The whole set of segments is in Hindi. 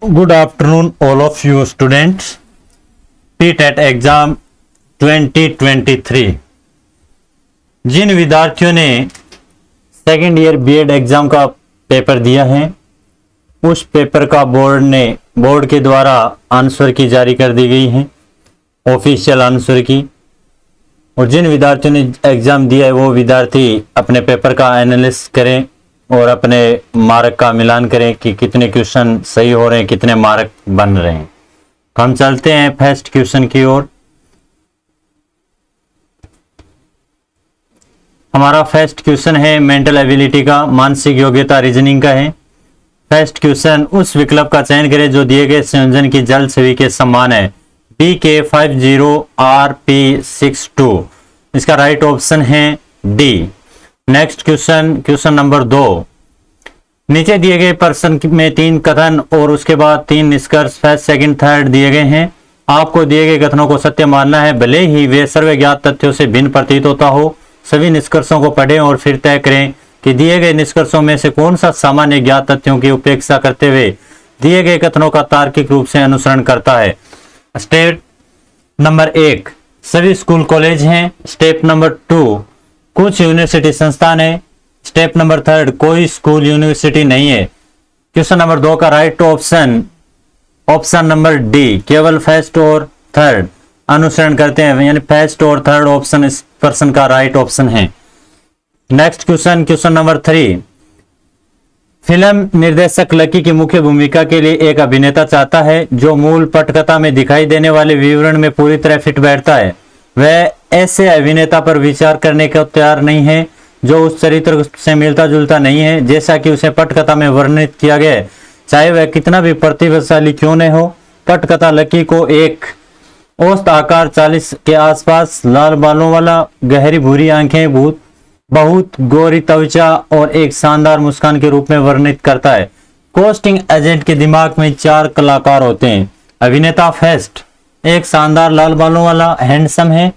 Good afternoon, all of you students. PTET exam 2023 जिन विद्यार्थियों ने सेकेंड ईयर बीएड एग्जाम का पेपर दिया है, उस पेपर का बोर्ड के द्वारा आंसर की जारी कर दी गई है, ऑफिशियल आंसर की। और जिन विद्यार्थियों ने एग्जाम दिया है वो विद्यार्थी अपने पेपर का एनालिसिस करें और अपने मार्क का मिलान करें कि कितने क्वेश्चन सही हो रहे हैं, कितने मार्क बन रहे हैं। हम चलते हैं फर्स्ट क्वेश्चन की ओर। हमारा फर्स्ट क्वेश्चन है मेंटल एबिलिटी का, मानसिक योग्यता रीजनिंग का है। फर्स्ट क्वेश्चन, उस विकल्प का चयन करें जो दिए गए संयोजन की जल छवि के समान है। BK50RP62, इसका राइट ऑप्शन है डी। नेक्स्ट क्वेश्चन नंबर 2, नीचे दिए गए प्रश्न में 3 कथन और उसके बाद 3 निष्कर्ष फर्स्ट सेकंड थर्ड दिए गए हैं। आपको दिए गए कथनों को सत्य मानना है, भले ही वे सर्वज्ञात तथ्यों से भिन्न प्रतीत होता हो। सभी निष्कर्षों को पढ़ें और फिर तय करें कि दिए गए निष्कर्षों में से कौन सा सामान्य ज्ञात तथ्यों की उपेक्षा करते हुए दिए गए कथनों का तार्किक रूप से अनुसरण करता है। स्टेप नंबर 1, सभी स्कूल कॉलेज हैं। स्टेप नंबर 2, कुछ यूनिवर्सिटी संस्थान है। स्टेप नंबर 3, कोई स्कूल यूनिवर्सिटी नहीं है। क्वेश्चन नंबर 2 का राइट ऑप्शन नंबर डी, केवल फर्स्ट और थर्ड अनुसरण करते हैं, यानी फर्स्ट और थर्ड ऑप्शन इस पर्सन का राइट ऑप्शन है। नेक्स्ट क्वेश्चन नंबर 3, फिल्म निर्देशक लकी की मुख्य भूमिका के लिए एक अभिनेता चाहता है जो मूल पटकथा में दिखाई देने वाले विवरण में पूरी तरह फिट बैठता है। वह ऐसे अभिनेता पर विचार करने को तैयार नहीं है जो उस चरित्र से मिलता जुलता नहीं है जैसा कि उसे पटकथा में वर्णित किया गया है, चाहे वह कितना भी प्रतिभाशाली क्यों न हो। पटकथा लकी को एक औसत आकार 40 के आसपास, लाल बालों वाला, गहरी भूरी आंखें, बहुत गोरी त्वचा और एक शानदार मुस्कान के रूप में वर्णित करता है। कास्टिंग एजेंट के दिमाग में 4 कलाकार होते हैं। अभिनेता फर्स्ट एक शानदार लाल बालों वाला हैंडसम है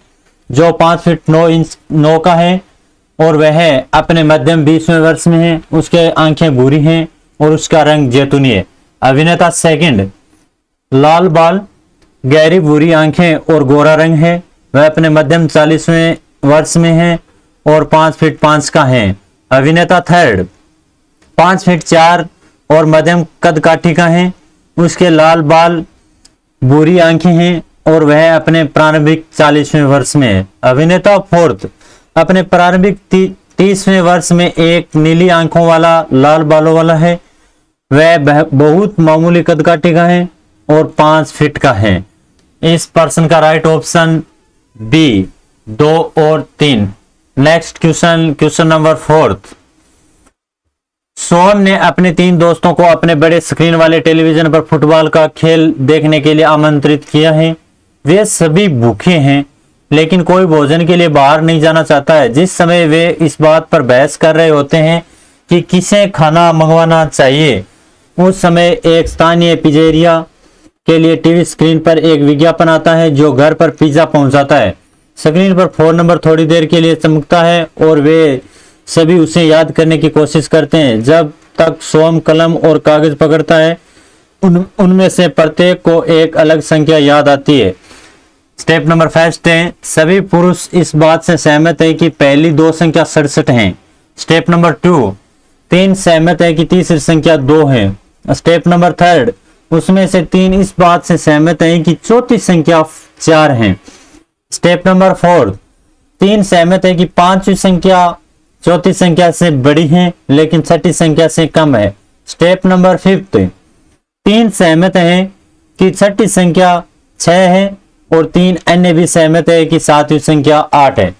जो 5 फीट 9 इंच 9 का है और वह अपने मध्यम 20वें वर्ष में है। उसके आंखें भूरी हैं और उसका रंग जैतूनी है। अभिनेता सेकंड लाल बाल, गहरी भूरी आंखें और गोरा रंग है। वह अपने मध्यम 40वें वर्ष में है और 5 फीट 5 का है। अभिनेता थर्ड 5 फीट 4 और मध्यम कद काठी का है। उसके लाल बाल, भूरी आंखें हैं और वह अपने प्रारंभिक 40वें वर्ष में है। अभिनेता फोर्थ अपने प्रारंभिक 30वें वर्ष में एक नीली आंखों वाला, लाल बालों वाला है। वह बहुत मामूली कद काठी का है और 5 फीट का है। इस पर्सन का राइट ऑप्शन बी 2 और 3। नेक्स्ट क्वेश्चन नंबर 4, सोहम ने अपने 3 दोस्तों को अपने बड़े स्क्रीन वाले टेलीविजन पर फुटबॉल का खेल देखने के लिए आमंत्रित किया है। वे सभी भूखे हैं लेकिन कोई भोजन के लिए बाहर नहीं जाना चाहता है। जिस समय वे इस बात पर बहस कर रहे होते हैं कि किसे खाना मंगवाना चाहिए, उस समय एक स्थानीय पिज्जेरिया के लिए टीवी स्क्रीन पर एक विज्ञापन आता है जो घर पर पिज्जा पहुंचाता है। स्क्रीन पर फोन नंबर थोड़ी देर के लिए चमकता है और वे सभी उसे याद करने की कोशिश करते हैं। जब तक सोहम कलम और कागज पकड़ता है उनमें से प्रत्येक को एक अलग संख्या याद आती है। स्टेप नंबर 5 है, सभी पुरुष इस बात से सहमत है कि पहली 2 संख्या 67 है। स्टेप नंबर 2, 3 सहमत है कि तीसरी संख्या 2 है। स्टेप नंबर 3, उसमें से 3 इस बात से सहमत है कि चौथी संख्या 4 है। स्टेप नंबर 4, 3 सहमत है कि 5वीं संख्या चौथी संख्या से बड़ी है लेकिन छठी संख्या से कम है। स्टेप नंबर 5, 3 सहमत है कि छठी संख्या 6 है और 3 अन्य भी सहमत है कि 7वीं संख्या 8 है।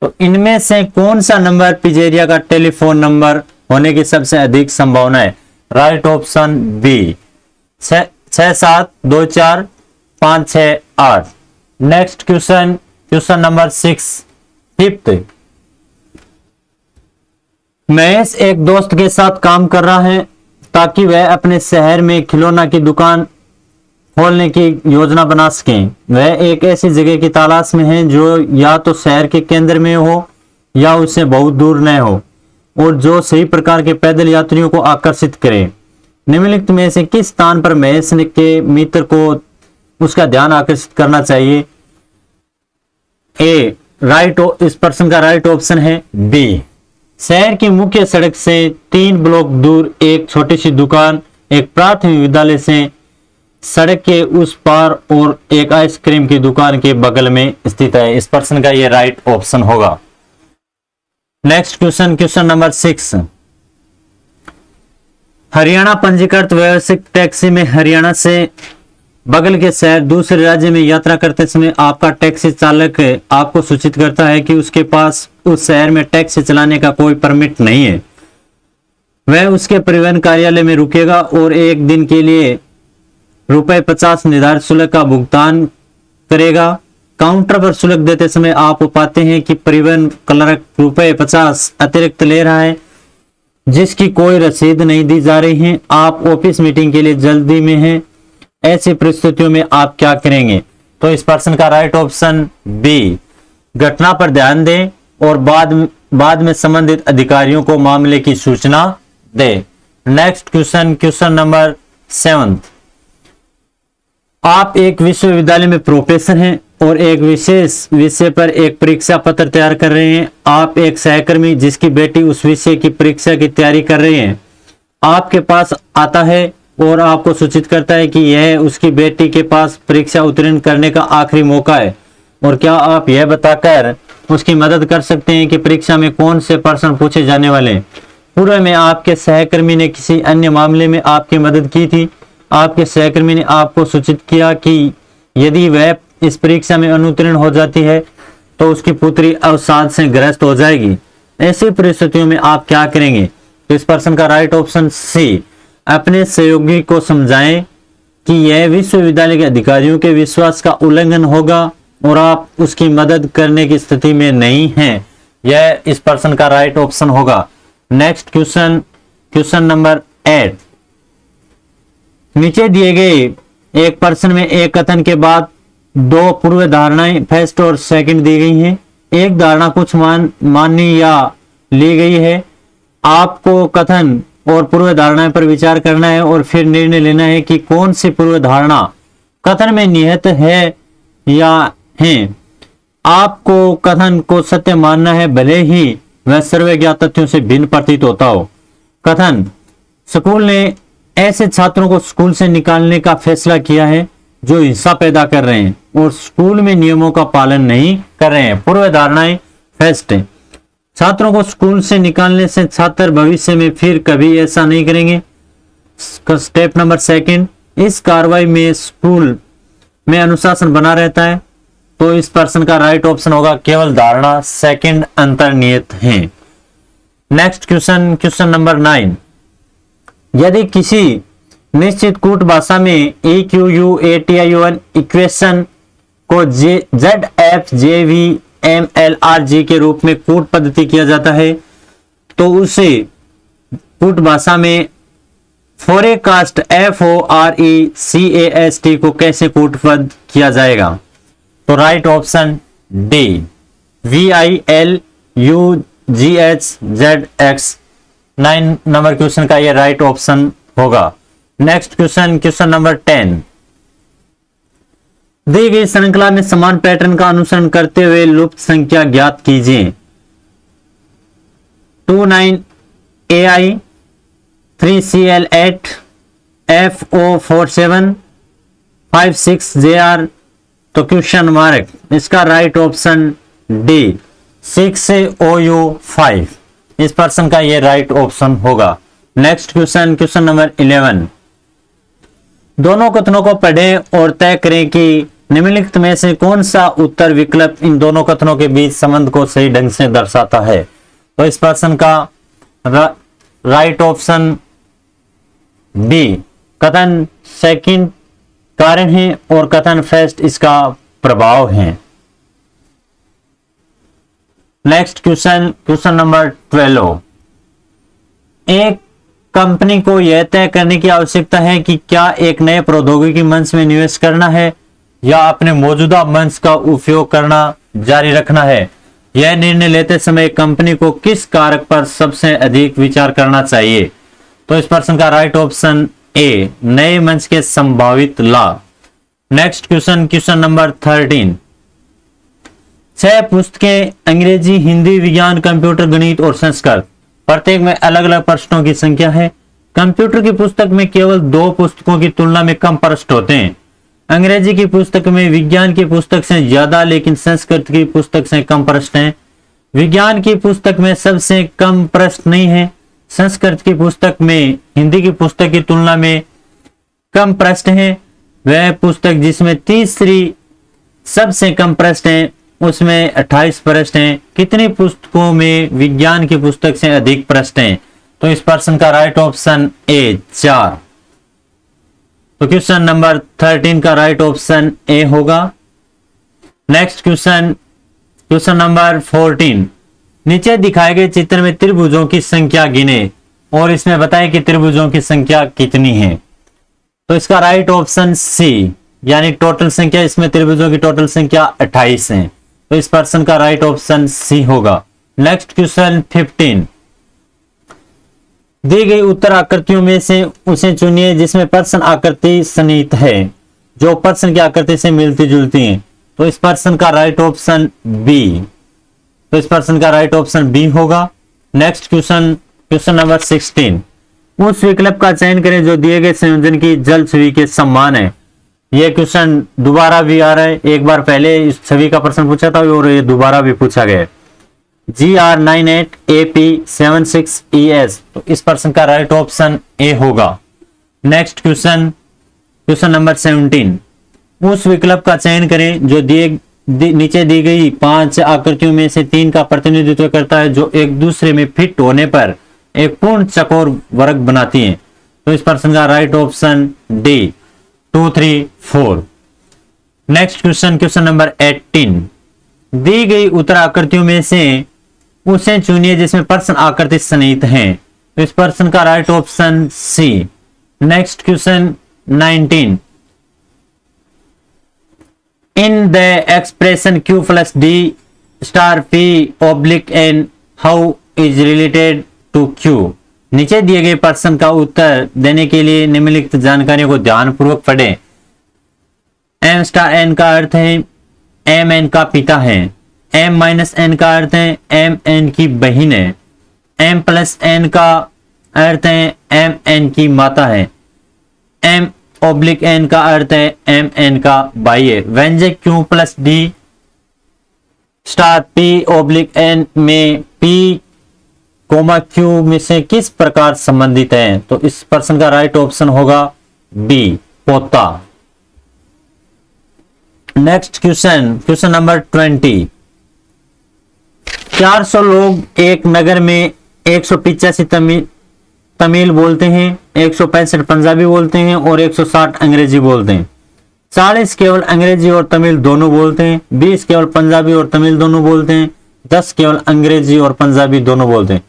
तो इनमें से कौन सा नंबर पिज्जेरिया का टेलीफोन नंबर होने की सबसे अधिक संभावना है? Right option B 6 7 2 4 5 6 8। Next question number 6, 5th, Mahesh एक दोस्त के साथ काम कर रहा है ताकि वह अपने शहर में खिलौना की दुकान खोलने की योजना बना सकें। वह एक ऐसी जगह की तलाश में है जो या तो शहर के केंद्र में हो या उससे बहुत दूर न हो और जो सही प्रकार के पैदल यात्रियों को आकर्षित करे। निम्नलिखित में से किस स्थान पर महेश के मित्र को उसका ध्यान आकर्षित करना चाहिए? ए राइट, इस पर्सन का राइट ऑप्शन है बी। शहर की मुख्य सड़क से 3 ब्लॉक दूर एक छोटी सी दुकान एक प्राथमिक विद्यालय से सड़क के उस पार और एक आइसक्रीम की दुकान के बगल में स्थित है। इस पर्सन का ये राइट ऑप्शन होगा। Next question, question number 6। Haryana पंजीकृत व्यावसायिक टैक्सी में हरियाणा से बगल के शहर दूसरे राज्य में यात्रा करते समय आपका टैक्सी चालक आपको सूचित करता है कि उसके पास उस शहर में टैक्सी चलाने का कोई परमिट नहीं है। वह उसके परिवहन कार्यालय में रुकेगा और एक दिन के लिए ₹50 निर्धारित शुल्क का भुगतान करेगा। काउंटर पर शुल्क देते समय आप पाते हैं कि परिवहन क्लर्क ₹50 अतिरिक्त ले रहा है, जिसकी कोई रसीद नहीं दी जा रही है। आप ऑफिस मीटिंग के लिए जल्दी में हैं। ऐसी परिस्थितियों में आप क्या करेंगे? तो इस पर्सन का राइट ऑप्शन बी। घटना पर ध्यान दें और बाद में संबंधित अधिकारियों को मामले की सूचना दें। Next question, question number 7। आप एक विश्वविद्यालय में प्रोफेसर हैं और एक विशेष विषय पर एक परीक्षा पत्र तैयार कर रहे हैं। आप एक सहकर्मी जिसकी बेटी उस विषय की परीक्षा की तैयारी कर रही है आपके पास आता है और आपको सूचित करता है कि यह उसकी बेटी के पास परीक्षा उत्तीर्ण करने का आखिरी मौका है, और क्या आप यह बताकर उसकी मदद कर सकते हैं कि परीक्षा में कौन से प्रश्न पूछे जाने वाले हैं? पूर्व में आपके सहकर्मी ने किसी अन्य मामले में आपकी मदद की थी। आपके सहकर्मी ने आपको सूचित किया कि यदि वह इस परीक्षा में अनुत्तीर्ण हो जाती है तो उसकी पुत्री अवसाद से ग्रस्त हो जाएगी। ऐसी परिस्थितियों में आप क्या करेंगे? तो इस पर्सन का राइट ऑप्शन सी। अपने सहयोगी को समझाएं कि यह विश्वविद्यालय के अधिकारियों के विश्वास का उल्लंघन होगा और आप उसकी मदद करने की स्थिति में नहीं हैं। यह इस पर्सन का राइट ऑप्शन होगा। Next question, question number 8। नीचे दिए गए एक पर्सन में एक कथन के बाद 2 पूर्व धारणाएं फर्स्ट और सेकंड दी गई हैं। एक धारणा कुछ मानी या ली गई है। आपको कथन और पूर्व धारणाएं पर विचार करना है और फिर निर्णय लेना है कि कौन सी पूर्व धारणा कथन में निहित है या है। आपको कथन को सत्य मानना है, भले ही वह सर्वज्ञात तथ्यों से भिन्न प्रतीत होता हो। कथन, स्कूल ने ऐसे छात्रों को स्कूल से निकालने का फैसला किया है जो हिंसा पैदा कर रहे हैं और स्कूल में नियमों का पालन नहीं कर रहे हैं। पूर्व धारणाएं फर्स्ट है। छात्रों को स्कूल से निकालने से छात्र भविष्य में फिर कभी ऐसा नहीं करेंगे। स्टेप नंबर सेकंड, इस कार्रवाई में स्कूल में अनुशासन बना रहता है। तो इस पर्सन का राइट ऑप्शन होगा केवल धारणा सेकंड अंतर्निहित है। Next question, question number 9। यदि किसी निश्चित कूट भाषा में EQUATION इक्वेशन को ZFJVMLRG के रूप में कूट पद्धति किया जाता है तो उसे कूट भाषा में फोरेकास्ट FORECAST को कैसे कूटबद्ध किया जाएगा? तो right option D, VILUGHZX। 9 number question का ये राइट ऑप्शन होगा। Next question, question number 10। दी गई श्रृंखला में समान पैटर्न का अनुसरण करते हुए लुप्त संख्या ज्ञात कीजिए। 29AI 3CL8 FO47 56JR। तो क्वेश्चन मार्क, इसका राइट ऑप्शन डी 6OU5। इस पर्सन का ये राइट ऑप्शन होगा। Next question, question number 11। दोनों कथनों को पढ़ें और तय करें कि निम्नलिखित में से कौन सा उत्तर विकल्प इन दोनों कथनों के बीच संबंध को सही ढंग से दर्शाता है। तो इस पर्सन का राइट ऑप्शन बी, कथन सेकंड कारण है और कथन फर्स्ट इसका प्रभाव है। Next question, question number 12। एक कंपनी को यह तय करने की आवश्यकता है कि क्या एक नए प्रौद्योगिकी मंच में निवेश करना है या अपने मौजूदा मंच का उपयोग करना जारी रखना है। यह निर्णय लेते समय कंपनी को किस कारक पर सबसे अधिक विचार करना चाहिए? तो इस प्रश्न का राइट ऑप्शन ए, नए मंच के संभावित लाभ। Next question, question number 13। 6 पुस्तकें अंग्रेजी, हिंदी, विज्ञान, कंप्यूटर, गणित और संस्कृत, प्रत्येक में अलग अलग प्रश्नों की संख्या है। कंप्यूटर की पुस्तक में केवल 2 पुस्तकों की तुलना में कम प्रश्न होते हैं। अंग्रेजी की पुस्तक में विज्ञान की पुस्तक से ज्यादा लेकिन संस्कृत की पुस्तक से कम प्रश्न हैं। विज्ञान की पुस्तक में सबसे कम प्रश्न नहीं है। संस्कृत की पुस्तक में हिंदी की पुस्तक की तुलना में कम प्रश्न है। वह पुस्तक जिसमें तीसरी सबसे कम प्रश्न है उसमें 28 प्रश्न हैं। कितनी पुस्तकों में विज्ञान की पुस्तक से अधिक प्रश्न हैं? तो इस प्रश्न का राइट ऑप्शन ए, 4। तो क्वेश्चन नंबर 13 का राइट ऑप्शन ए होगा। Next question, question number 14। नीचे दिखाए गए चित्र में त्रिभुजों की संख्या गिने और इसमें बताएं कि त्रिभुजों की संख्या कितनी है। तो इसका राइट ऑप्शन सी, यानी टोटल संख्या, इसमें त्रिभुजों की टोटल संख्या 28 है। तो इस प्रश्न का राइट ऑप्शन सी होगा। Next question 15। दी गई उत्तर आकृतियों में से उसे चुनिए जिसमें प्रश्न आकृति सन्निहित है, जो प्रश्न की आकृति से मिलती जुलती है। तो इस प्रश्न का राइट ऑप्शन बी, तो इस प्रश्न का राइट ऑप्शन बी होगा। Next question, question number 16। उस विकल्प का चयन करें जो दिए गए संयोजन की जल छवि के समान है। यह क्वेश्चन दोबारा भी आ रहा है, एक बार पहले इस छवि का प्रश्न पूछा था और ये दोबारा भी पूछा गया है। GR98AP76ES, तो इस प्रश्न का राइट ऑप्शन ए होगा। Next question, question number 17। उस विकल्प का चयन करें जो नीचे दी गई 5 आकृतियों में से 3 का प्रतिनिधित्व करता है, जो एक दूसरे में फिट होने पर एक पूर्ण चौकोर वर्ग बनाती हैं। तो इस प्रश्न का right option D, 2, 3, 4। Next question, question number 18। दी गई उत्तर आकृतियों में से उसे चुनिए जिसमें प्रश्न आकृति सन्निहित हैं। तो इस प्रश्न का right option C. Next question 19। In the expression Q plus D star P oblique N how is related to Q। नीचे दिए गए प्रश्न का उत्तर देने के लिए निम्नलिखित जानकारियों को ध्यानपूर्वक पढ़ें। M स्टार N का अर्थ है M N का पिता है। M माइनस N का अर्थ है M N की बहन है। M प्लस N का अर्थ है M N की माता है। M ओब्लिक N का अर्थ है M N का भाई है। व्यंजक Q plus D star P oblique N में P कोमा Q में से किस प्रकार संबंधित है? तो इस प्रश्न का राइट ऑप्शन होगा बी, पोता। Next question, question number 20। 400 लोग एक नगर में 185 तमिल बोलते हैं, 165 पंजाबी बोलते हैं और 160 अंग्रेजी बोलते हैं। 40 केवल अंग्रेजी और तमिल दोनों बोलते हैं। 20 केवल पंजाबी और तमिल दोनों बोलते हैं। 10 केवल अंग्रेजी और पंजाबी दोनों बोलते हैं।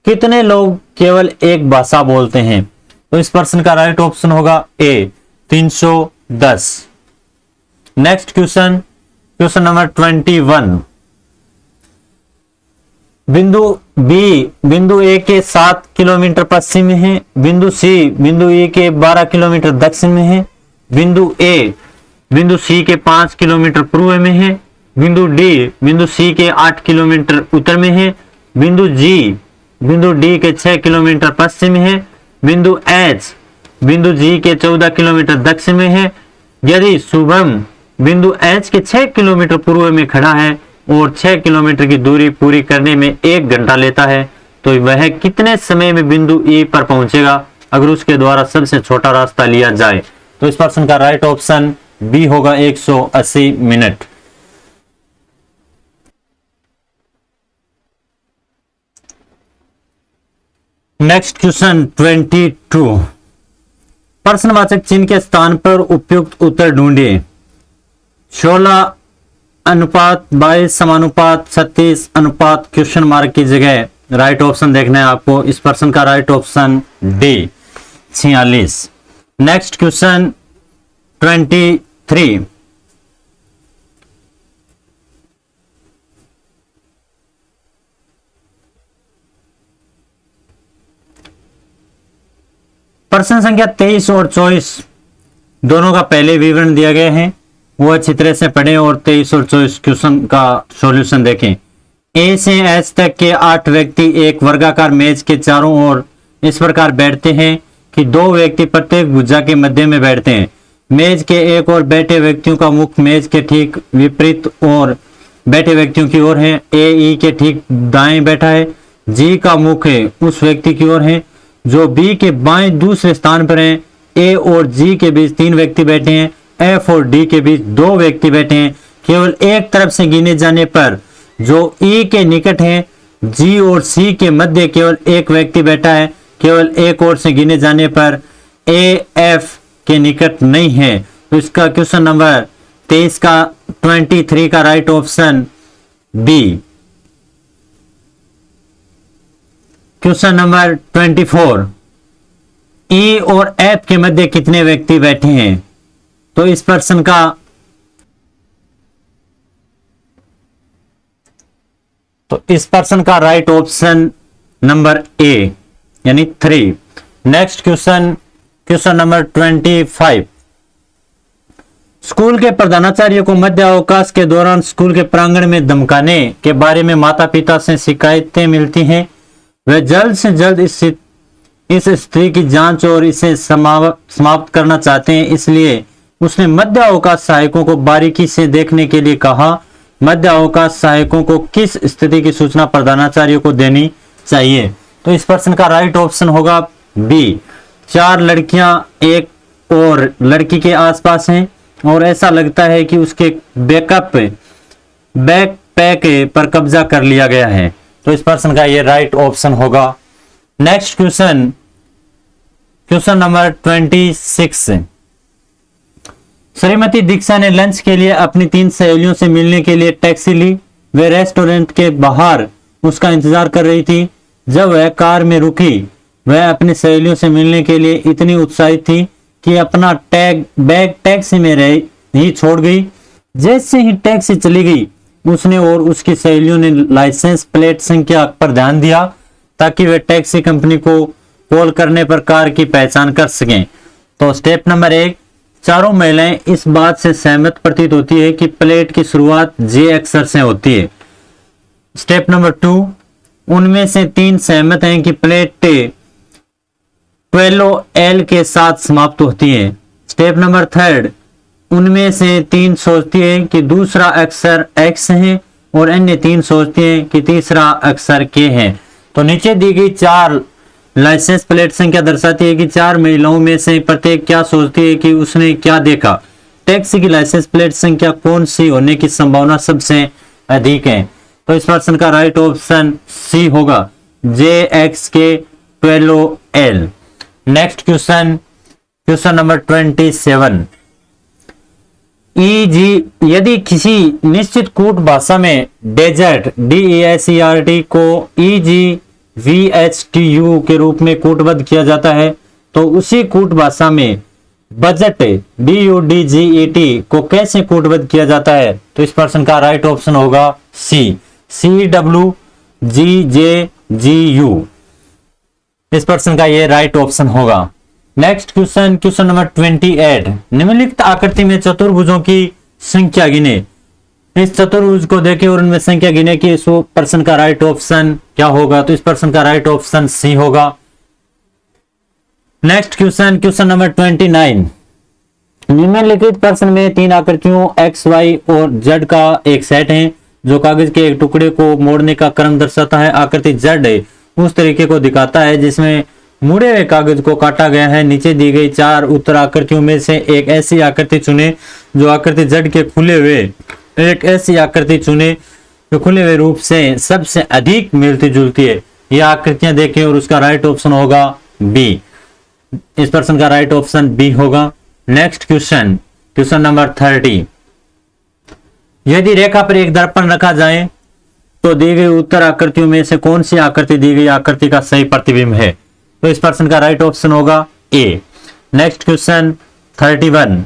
कितने लोग केवल एक भाषा बोलते हैं? तो इस प्रश्न का राइट ऑप्शन होगा ए, 310। Next question, question number 21। बिंदु बी बिंदु ए के 7 किलोमीटर पश्चिम में है। बिंदु सी बिंदु ए के 12 किलोमीटर दक्षिण में है। बिंदु ए बिंदु सी के 5 किलोमीटर पूर्व में है। बिंदु डी बिंदु सी के 8 किलोमीटर उत्तर में है। बिंदु जी बिंदु डी के 6 किलोमीटर पश्चिम में है। बिंदु एच बिंदु जी के 14 किलोमीटर दक्षिण में है। यदि शुभम बिंदु एच के 6 किलोमीटर पूर्व में खड़ा है और 6 किलोमीटर की दूरी पूरी करने में 1 घंटा लेता है, तो वह कितने समय में बिंदु ई पर पहुंचेगा अगर उसके द्वारा सबसे छोटा रास्ता लिया जाए? तो इस प्रश्न का राइट ऑप्शन बी होगा, 180 मिनट। Next question 22। प्रश्नवाचक चिन्ह के स्थान पर उपयुक्त उत्तर ढूंढिए। 16 अनुपात 22 समानुपात 36 अनुपात क्वेश्चन मार्क की जगह राइट ऑप्शन देखना है आपको। इस प्रश्न का right option D, 46। Next question 23। प्रश्न संख्या 23 और 24 दोनों का पहले विवरण दिया गया है, वो अच्छी तरह से पढ़ें और 23 और 24 क्वेश्चन का सॉल्यूशन देखें। ए से एच तक के 8 व्यक्ति एक वर्गाकार मेज के चारों ओर इस प्रकार बैठते हैं कि 2 व्यक्ति प्रत्येक भुजा के मध्य में बैठते हैं। मेज के एक ओर बैठे व्यक्तियों का मुख मेज के ठीक विपरीत और बैठे व्यक्तियों की ओर है। ए ई के ठीक दाएं बैठा है। जी का मुख है उस व्यक्ति की ओर है जो बी के बाएं दूसरे स्थान पर है। ए और जी के बीच 3 व्यक्ति बैठे हैं। एफ और डी के बीच 2 व्यक्ति बैठे हैं। केवल एक तरफ से गिने जाने पर जो ई के निकट है, जी और सी के मध्य केवल एक व्यक्ति बैठा है। केवल एक ओर से गिने जाने पर ए एफ के निकट नहीं है। तो इसका क्वेश्चन नंबर 23 का 23 का right option B. Question number 24, E और एफ के मध्य कितने व्यक्ति बैठे हैं? तो इस प्रश्न का राइट ऑप्शन नंबर ए यानी 3। Next question, question number 25, school के प्रधानाचार्य को मध्य अवकाश के दौरान स्कूल के प्रांगण में धमकाने के बारे में माता पिता से शिकायतें मिलती हैं। वह जल्द से जल्द इस स्थिति की जांच और इसे समाप्त करना चाहते हैं, इसलिए उसने मध्य अवकाश सहायकों को बारीकी से देखने के लिए कहा। मध्य अवकाश सहायकों को किस स्थिति की सूचना प्रधानाचार्य को देनी चाहिए? तो इस प्रश्न का राइट ऑप्शन होगा बी। 4 लड़कियां एक और लड़की के आसपास हैं और ऐसा लगता है कि उसके बैकपैक पर कब्जा कर लिया गया है। तो इस प्रश्न का ये राइट ऑप्शन होगा। Next question, question number 26, Shrimati Diksha ने लंच के लिए अपनी 3 सहेलियों से मिलने के लिए टैक्सी ली। वे रेस्टोरेंट के बाहर उसका इंतजार कर रही थी। जब वह कार में रुकी, वह अपनी सहेलियों से मिलने के लिए इतनी उत्साहित थी कि अपना बैग टैक्सी में ही छोड़ गई। जैसे ही टैक्सी चली गई, उसने और उसकी सहेलियों ने लाइसेंस प्लेट संख्या पर ध्यान दिया ताकि वे टैक्सी कंपनी को कॉल करने पर कार की पहचान कर सकें। तो स्टेप नंबर 1, चारों महिलाएं इस बात से सहमत प्रतीत होती है कि प्लेट की शुरुआत जे अक्षर से होती है। स्टेप नंबर 2, उनमें से 3 सहमत हैं कि प्लेट 12 एल के साथ समाप्त होती है। स्टेप नंबर 3, उनमें से 3 सोचती है कि दूसरा अक्षर एक्स है और अन्य 3 सोचती हैं कि तीसरा अक्षर के है। तो नीचे दी गई 4 लाइसेंस प्लेट संख्या दर्शाती है कि 4 महिलाओं में से प्रत्येक क्या सोचती है कि उसने क्या देखा। टैक्सी की लाइसेंस प्लेट संख्या कौन सी होने की संभावना सबसे अधिक है? तो इस प्रश्न का राइट ऑप्शन सी होगा, JXK12L। Next question, question number 27, यदि किसी निश्चित कूट भाषा में डेजर्ट DESERT को EGVHTU के रूप में कूटबद्ध किया जाता है, तो उसी कूट भाषा में बजट BUDGET को कैसे कूटबद्ध किया जाता है? तो इस प्रश्न का राइट ऑप्शन होगा सी, CWGJGU। इस प्रश्न का ये राइट ऑप्शन होगा। नेक्स्ट क्वेश्चन, क्वेश्चन नंबर 28, निम्नलिखित आकृति में चतुर्भुजों की संख्या गिने। इस चतुर्भुज को देखें और उनमें संख्या गिने कि इस प्रश्न का राइट ऑप्शन क्या होगा? तो इस प्रश्न का राइट ऑप्शन सी होगा। नेक्स्ट क्वेश्चन, क्वेश्चन नंबर 29, निम्नलिखित प्रश्न में 3 आकृतियों x, y और z का एक सेट है जो कागज के एक टुकड़े को मोड़ने का क्रम दर्शाता है। आकृति z उस तरीके को दिखाता है जिसमें मुड़े हुए कागज को काटा गया है। नीचे दी गई 4 उत्तर आकृतियों में से एक ऐसी आकृति चुने जो आकृति z के खुले हुए रूप से सबसे अधिक मिलती जुलती है। ये आकृतियां देखें और उसका राइट ऑप्शन होगा बी। इस प्रश्न का राइट ऑप्शन बी होगा। नेक्स्ट क्वेश्चन, क्वेश्चन नंबर 30, यदि रेखा पर एक दर्पण रखा जाए तो दी गई उत्तर आकृतियों में से कौन सी आकृति दी गई आकृति का सही प्रतिबिंब है? तो इस प्रश्न का राइट ऑप्शन होगा ए। नेक्स्ट क्वेश्चन 31,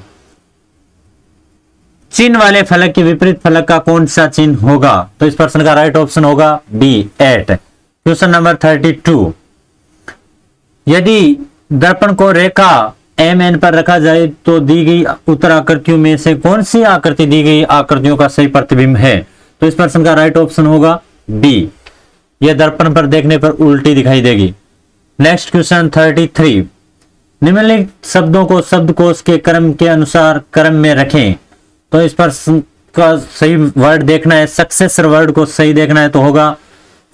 चिन्ह वाले फलक के विपरीत फलक का कौन सा चिन्ह होगा? तो इस प्रश्न का राइट ऑप्शन होगा बी 8। क्वेश्चन नंबर 32, यदि दर्पण को रेखा MN पर रखा जाए तो दी गई उत्तर आकृतियों में से कौन सी आकृति दी गई आकृतियों का सही प्रतिबिंब है? तो इस प्रश्न का राइट ऑप्शन होगा डी। यह दर्पण पर देखने पर उल्टी दिखाई देगी। नेक्स्ट क्वेश्चन 33, निम्नलिखित शब्दों को शब्दकोश के क्रम के अनुसार क्रम में रखें। तो इस प्रश्न का सही वर्ड देखना है, सक्सेसर वर्ड को सही देखना है, तो होगा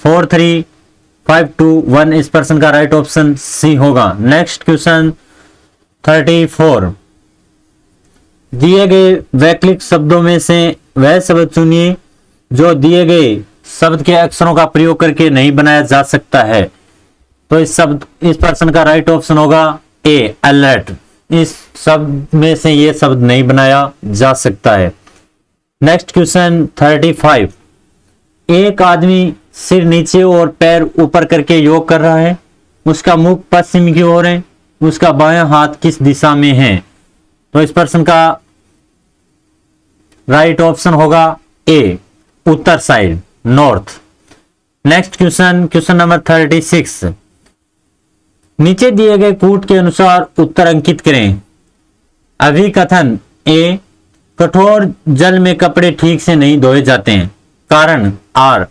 4 3 5 2 1। इस प्रश्न का राइट ऑप्शन सी होगा। नेक्स्ट क्वेश्चन 34, दिए गए वैकल्पिक शब्दों में से वह शब्द चुनिए जो दिए गए शब्द के अक्षरों का प्रयोग करके नहीं बनाया जा सकता है। तो इस प्रश्न का राइट ऑप्शन होगा ए, अलर्ट। इस शब्द में से ये शब्द नहीं बनाया जा सकता है। नेक्स्ट क्वेश्चन 35, एक आदमी सिर नीचे और पैर ऊपर करके योग कर रहा है। उसका मुख पश्चिम की ओर है, उसका बायां हाथ किस दिशा में है? तो इस प्रश्न का राइट ऑप्शन होगा ए, उत्तर side, north. Next question number 36, नीचे दिए गए कूट के अनुसार उत्तर अंकित करें। अभिकथन ए, कठोर जल में कपड़े ठीक से नहीं धोए जाते हैं। कारण आर,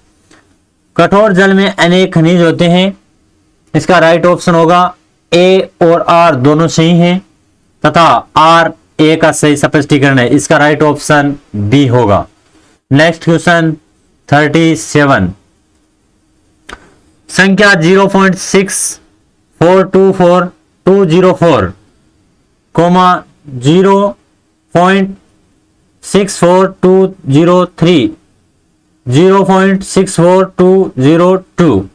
कठोर जल में अनेक खनिज होते हैं। इसका राइट ऑप्शन होगा ए और आर दोनों सही हैं तथा आर ए का सही स्पष्टीकरण है। इसका राइट ऑप्शन बी होगा। नेक्स्ट क्वेश्चन 37, संख्या 0.6424 कोमा 0.64203 0.64202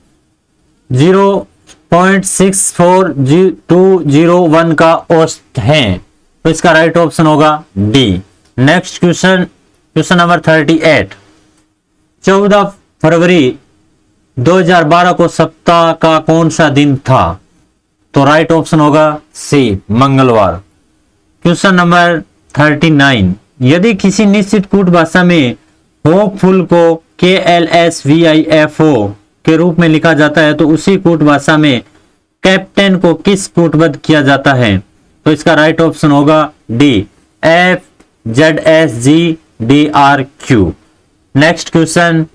0.64201 का औसत है। तो इसका राइट ऑप्शन होगा डी। नेक्स्ट क्वेश्चन नंबर 38, 14 फरवरी 2012 को सप्ताह का कौन सा दिन था? तो राइट ऑप्शन होगा सी, मंगलवार। क्वेश्चन नंबर 39, यदि किसी निश्चित कूट भाषा में होपफुल को KLSVIFO के रूप में लिखा जाता है तो उसी कूट भाषा में कैप्टन को किस कूटबद्ध किया जाता है? तो इसका राइट ऑप्शन होगा D, FZSGDRQ। Next question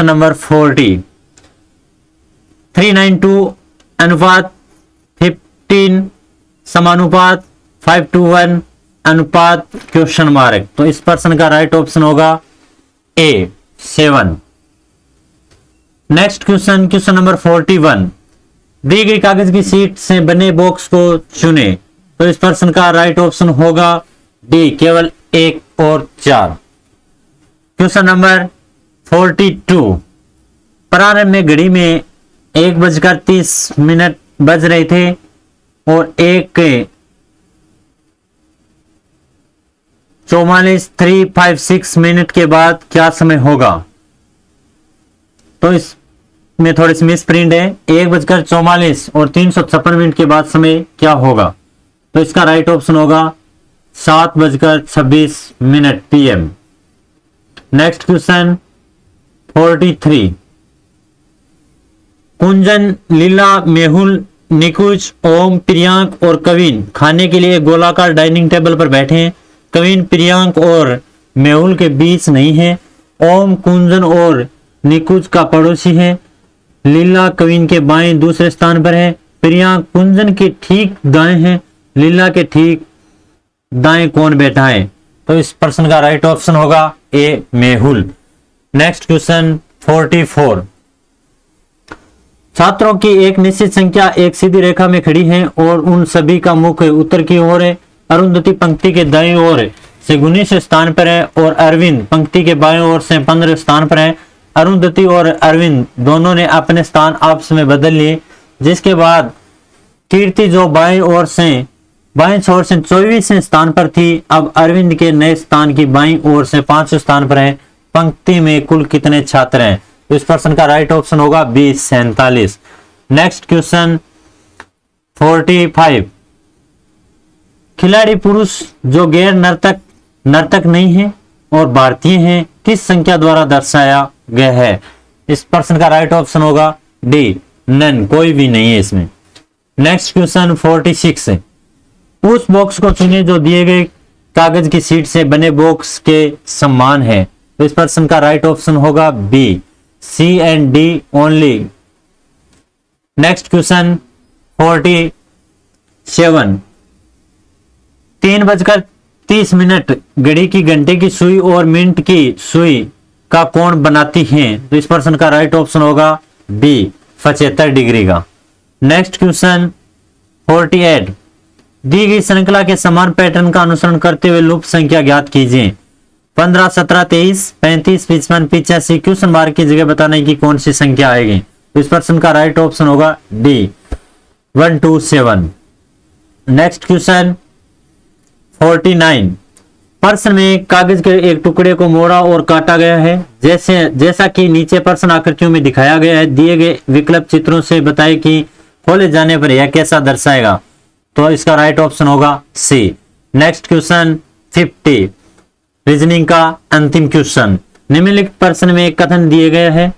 number 40, 3:9 अनुपात 15 समानुपात 5:1 अनुपात क्वेश्चन मार्क। तो इस प्रश्न का राइट ऑप्शन होगा ए, 7। नेक्स्ट क्वेश्चन नंबर 41, दी गई कागज की शीट से बने बॉक्स को चुने। तो इस प्रश्न का राइट ऑप्शन होगा डी, केवल 1 और 4। क्वेश्चन नंबर 42, प्रारंभ में घड़ी में 1:30 बज रहे थे और 1:44 के बाद क्या समय होगा? तो इसमें थोड़ी सी मिस प्रिंट है। 1:44 और 356 के बाद समय क्या होगा? तो इसका राइट ऑप्शन होगा 7:26 PM। नेक्स्ट क्वेश्चन 43, कुंजन, लीला, मेहुल, निकुंज, ओम, प्रियांक और कविन खाने के लिए गोलाकार डाइनिंग टेबल पर बैठे हैं। कविन प्रियांक और मेहुल के बीच नहीं है। ओम कुंजन और निकुंज का पड़ोसी है। लीला कविन के बाएं दूसरे स्थान पर है। प्रियांक कुंजन के ठीक दाएं है। लीला के ठीक दाएं कौन बैठा है? तो इस प्रश्न का राइट ऑप्शन होगा ए, मेहुल। नेक्स्ट क्वेश्चन 44, छात्रों की एक निश्चित संख्या एक सीधी रेखा में खड़ी है और उन सभी का मुख उत्तर की ओर है। अरुंधति पंक्ति के दाईं ओर से 19 स्थान पर है और अरविंद पंक्ति के बाएं ओर से 15 स्थान पर है। अरुंधति और अरविंद दोनों ने अपने स्थान आपस में बदल लिए, जिसके बाद कीर्ति जो बाएं छोर से 24वें स्थान पर थी, अब अरविंद के नए स्थान की बाईं ओर से 5वें स्थान पर है। पंक्ति में कुल कितने छात्र हैं? तो इस प्रश्न का राइट ऑप्शन होगा बी, 47। नेक्स्ट क्वेश्चन 45, खिलाड़ी पुरुष जो गैर नर्तक नहीं है और भारतीय हैं किस संख्या द्वारा दर्शाया गया है? इस प्रश्न का राइट ऑप्शन होगा डी, नन, कोई भी नहीं है इसमें। नेक्स्ट क्वेश्चन 46, उस बॉक्स को चुने जो दिए गए कागज की शीट से बने बॉक्स के समान है। तो इस प्रश्न का राइट ऑप्शन होगा B, C and D only. Next question 47, 3:30 घड़ी की घंटे की सुई और मिनट की सुई का कोण बनाती हैं। तो इस प्रश्न का राइट ऑप्शन होगा बी, 75 डिग्री का। नेक्स्ट क्वेश्चन 48, दी गई श्रृंखला के समान पैटर्न का अनुसरण करते हुए लूप संख्या ज्ञात कीजिए। 15, 17, 23, 35, 55, 85 क्वेश्चन मार्क की जगह बताने की कौन सी संख्या आएगी। तो इस प्रश्न का राइट ऑप्शन होगा डी, 127। नेक्स्ट क्वेश्चन 49, प्रश्न में कागज के एक टुकड़े को मोड़ा और काटा गया है, जैसा कि नीचे प्रश्न आकृतियों में दिखाया गया है। दिए गए विकल्प चित्रों से बताएं कि खोले जाने पर यह कैसा दर्शाएगा। तो इसका राइट ऑप्शन होगा सी। नेक्स्ट क्वेश्चन 50, रीजनिंग का अंतिम क्वेश्चन। निम्नलिखित प्रश्न में कथन दिए गए हैं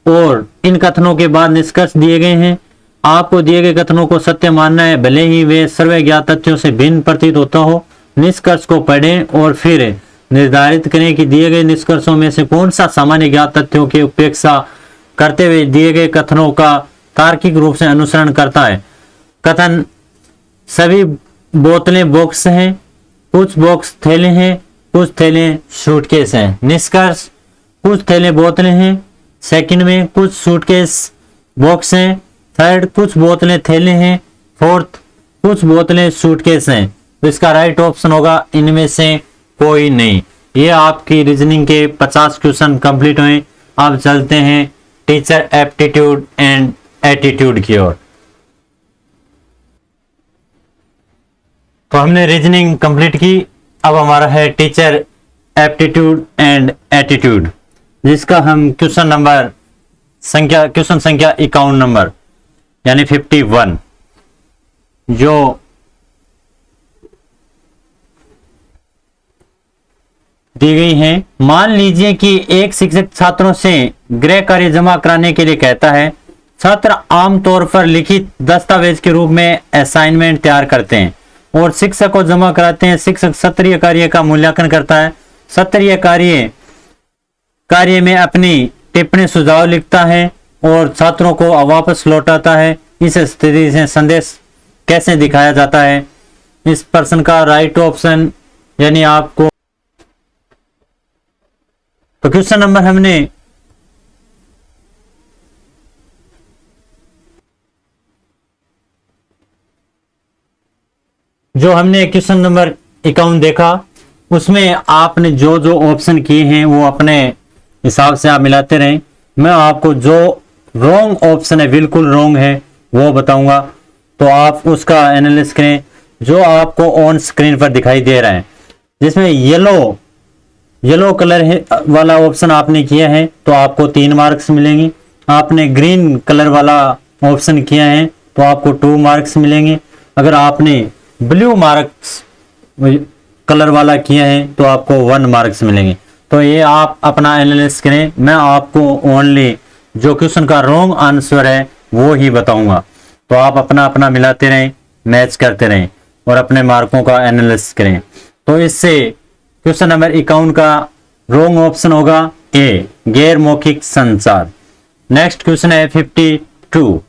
और इन कथनों के बाद निष्कर्ष दिए गए हैं। आपको दिए गए कथनों को सत्य मानना है, भले ही वे सर्वे ज्ञात तथ्यों से भिन्न प्रतीत होता हो। निष्कर्ष को पढ़ें और फिर निर्धारित करें कि दिए गए निष्कर्षों में से कौन सा सामान्य ज्ञात तथ्यों की उपेक्षा करते हुए दिए गए कथनों का तार्किक रूप से अनुसरण करता है। कथन, सभी बोतलें बॉक्स हैं, कुछ बॉक्स थैले हैं, कुछ थैले सूटकेस हैं। निष्कर्ष, कुछ थैले बोतलें हैं। सेकंड में, कुछ सूटकेस बॉक्स हैं। थर्ड, कुछ बोतलें थैले हैं। फोर्थ, कुछ बोतलें सूटकेस हैं। तो इसका राइट ऑप्शन होगा इनमें से कोई नहीं। ये आपकी रीजनिंग के 50 क्वेश्चन कंप्लीट हुए। अब चलते हैं टीचर एप्टीट्यूड एंड एटीट्यूड की ओर। तो हमने रीजनिंग कंप्लीट की, अब हमारा है टीचर एप्टीट्यूड एंड एटीट्यूड, जिसका हम क्वेश्चन संख्या 51 नंबर यानी 51 जो दी गई हैं। मान लीजिए कि एक शिक्षक छात्रों से गृह कार्य जमा कराने के लिए कहता है। छात्र आमतौर पर लिखित दस्तावेज के रूप में असाइनमेंट तैयार करते हैं और शिक्षक को जमा कराते हैं। शिक्षक सत्रीय कार्य का मूल्यांकन करता है। सत्रीय कार्य में अपनी टिप्पणी सुझाव लिखता है और छात्रों को वापस लौटाता है। इस स्थिति से संदेश कैसे दिखाया जाता है। इस प्रश्न का राइट ऑप्शन यानी आपको, तो क्वेश्चन नंबर हमने क्वेश्चन नंबर 51 देखा, उसमें आपने जो जो ऑप्शन किए हैं वो अपने हिसाब से आप मिलाते रहें। मैं आपको जो रॉन्ग ऑप्शन है, बिल्कुल रॉन्ग है, वो बताऊंगा, तो आप उसका एनालिसिस करें। जो आपको ऑन स्क्रीन पर दिखाई दे रहा है, जिसमें येलो कलर वाला ऑप्शन आपने किया है तो आपको 3 मार्क्स मिलेंगे। आपने ग्रीन कलर वाला ऑप्शन किया है तो आपको 2 मार्क्स मिलेंगे। अगर आपने ब्लू मार्क्स कलर वाला किया है तो आपको 1 मार्क्स मिलेंगे। तो ये आप अपना एनालिसिस करें। मैं आपको ओनली जो क्वेश्चन का रॉन्ग आंसर है वो ही बताऊंगा। तो आप अपना मिलाते रहें, मैच करते रहें और अपने मार्कों का एनालिसिस करें। तो इससे क्वेश्चन नंबर 51 का रॉन्ग ऑप्शन होगा ए, गैर मौखिक संचार। नेक्स्ट क्वेश्चन है 52,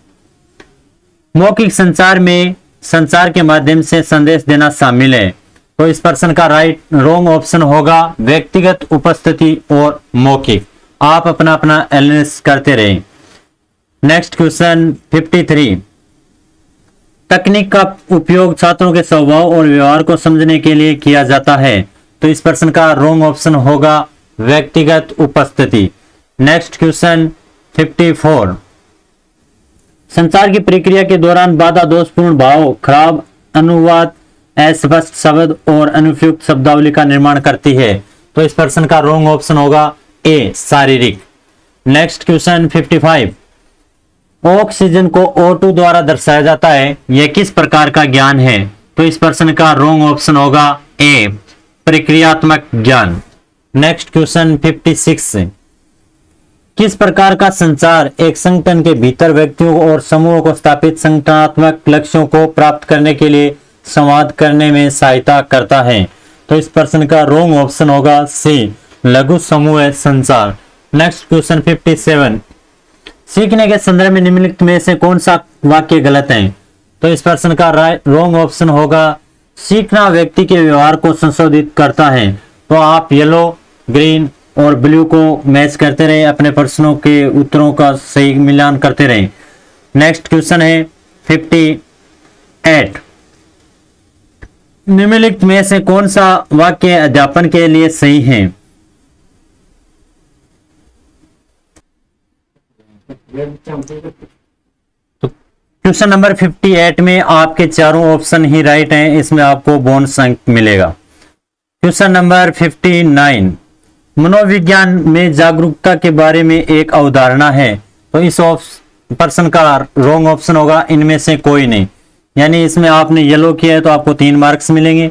मौखिक संचार में संचार के माध्यम से संदेश देना शामिल है। तो इस प्रश्न का रॉन्ग ऑप्शन होगा व्यक्तिगत उपस्थिति और मौखिक। आप अपना एनालिसिस करते रहें। नेक्स्ट क्वेश्चन 53, तकनीक का उपयोग छात्रों के स्वभाव और व्यवहार को समझने के लिए किया जाता है। तो इस प्रश्न का रॉन्ग ऑप्शन होगा व्यक्तिगत उपस्थिति। नेक्स्ट क्वेश्चन 54, संचार की प्रक्रिया के दौरान बाधा दोषपूर्ण भाव, खराब अनुवाद, अस्पष्ट शब्द और अनुपयुक्त शब्दावली का निर्माण करती है। तो इस प्रश्न का रॉन्ग ऑप्शन होगा ए, शारीरिक। नेक्स्ट क्वेश्चन 55, ऑक्सीजन को O2 द्वारा दर्शाया जाता है, यह किस प्रकार का ज्ञान है। तो इस प्रश्न का रॉन्ग ऑप्शन होगा ए, प्रक्रियात्मक ज्ञान। नेक्स्ट क्वेश्चन 56, किस प्रकार का संचार एक संगठन के भीतर व्यक्तियों और समूहों को स्थापित संगठनात्मक लक्ष्यों को प्राप्त करने के लिए संवाद करने में सहायता करता है? तो इस प्रश्न का रॉन्ग ऑप्शन होगा सी, लघु समूह संचार। नेक्स्ट क्वेश्चन 57, सीखने के संदर्भ में निम्नलिखित में से कौन सा वाक्य गलत है? तो इस प्रश्न का रॉन्ग ऑप्शन होगा सीखना व्यक्ति के व्यवहार को संशोधित करता है। तो आप येलो, ग्रीन और ब्लू को मैच करते रहे, अपने प्रश्नों के उत्तरों का सही मिलान करते रहे। नेक्स्ट क्वेश्चन है 58, निम्नलिखित में से कौन सा वाक्य अध्यापन के लिए सही है? तो क्वेश्चन नंबर 58 में आपके चारों ऑप्शन ही राइट हैं, इसमें आपको बोनस अंक मिलेगा। क्वेश्चन नंबर 59, मनोविज्ञान में जागरूकता के बारे में एक अवधारणा है। तो इस प्रश्न का रॉन्ग ऑप्शन होगा इनमें से कोई नहीं, यानी इसमें आपने येलो किया है तो आपको 3 मार्क्स मिलेंगे,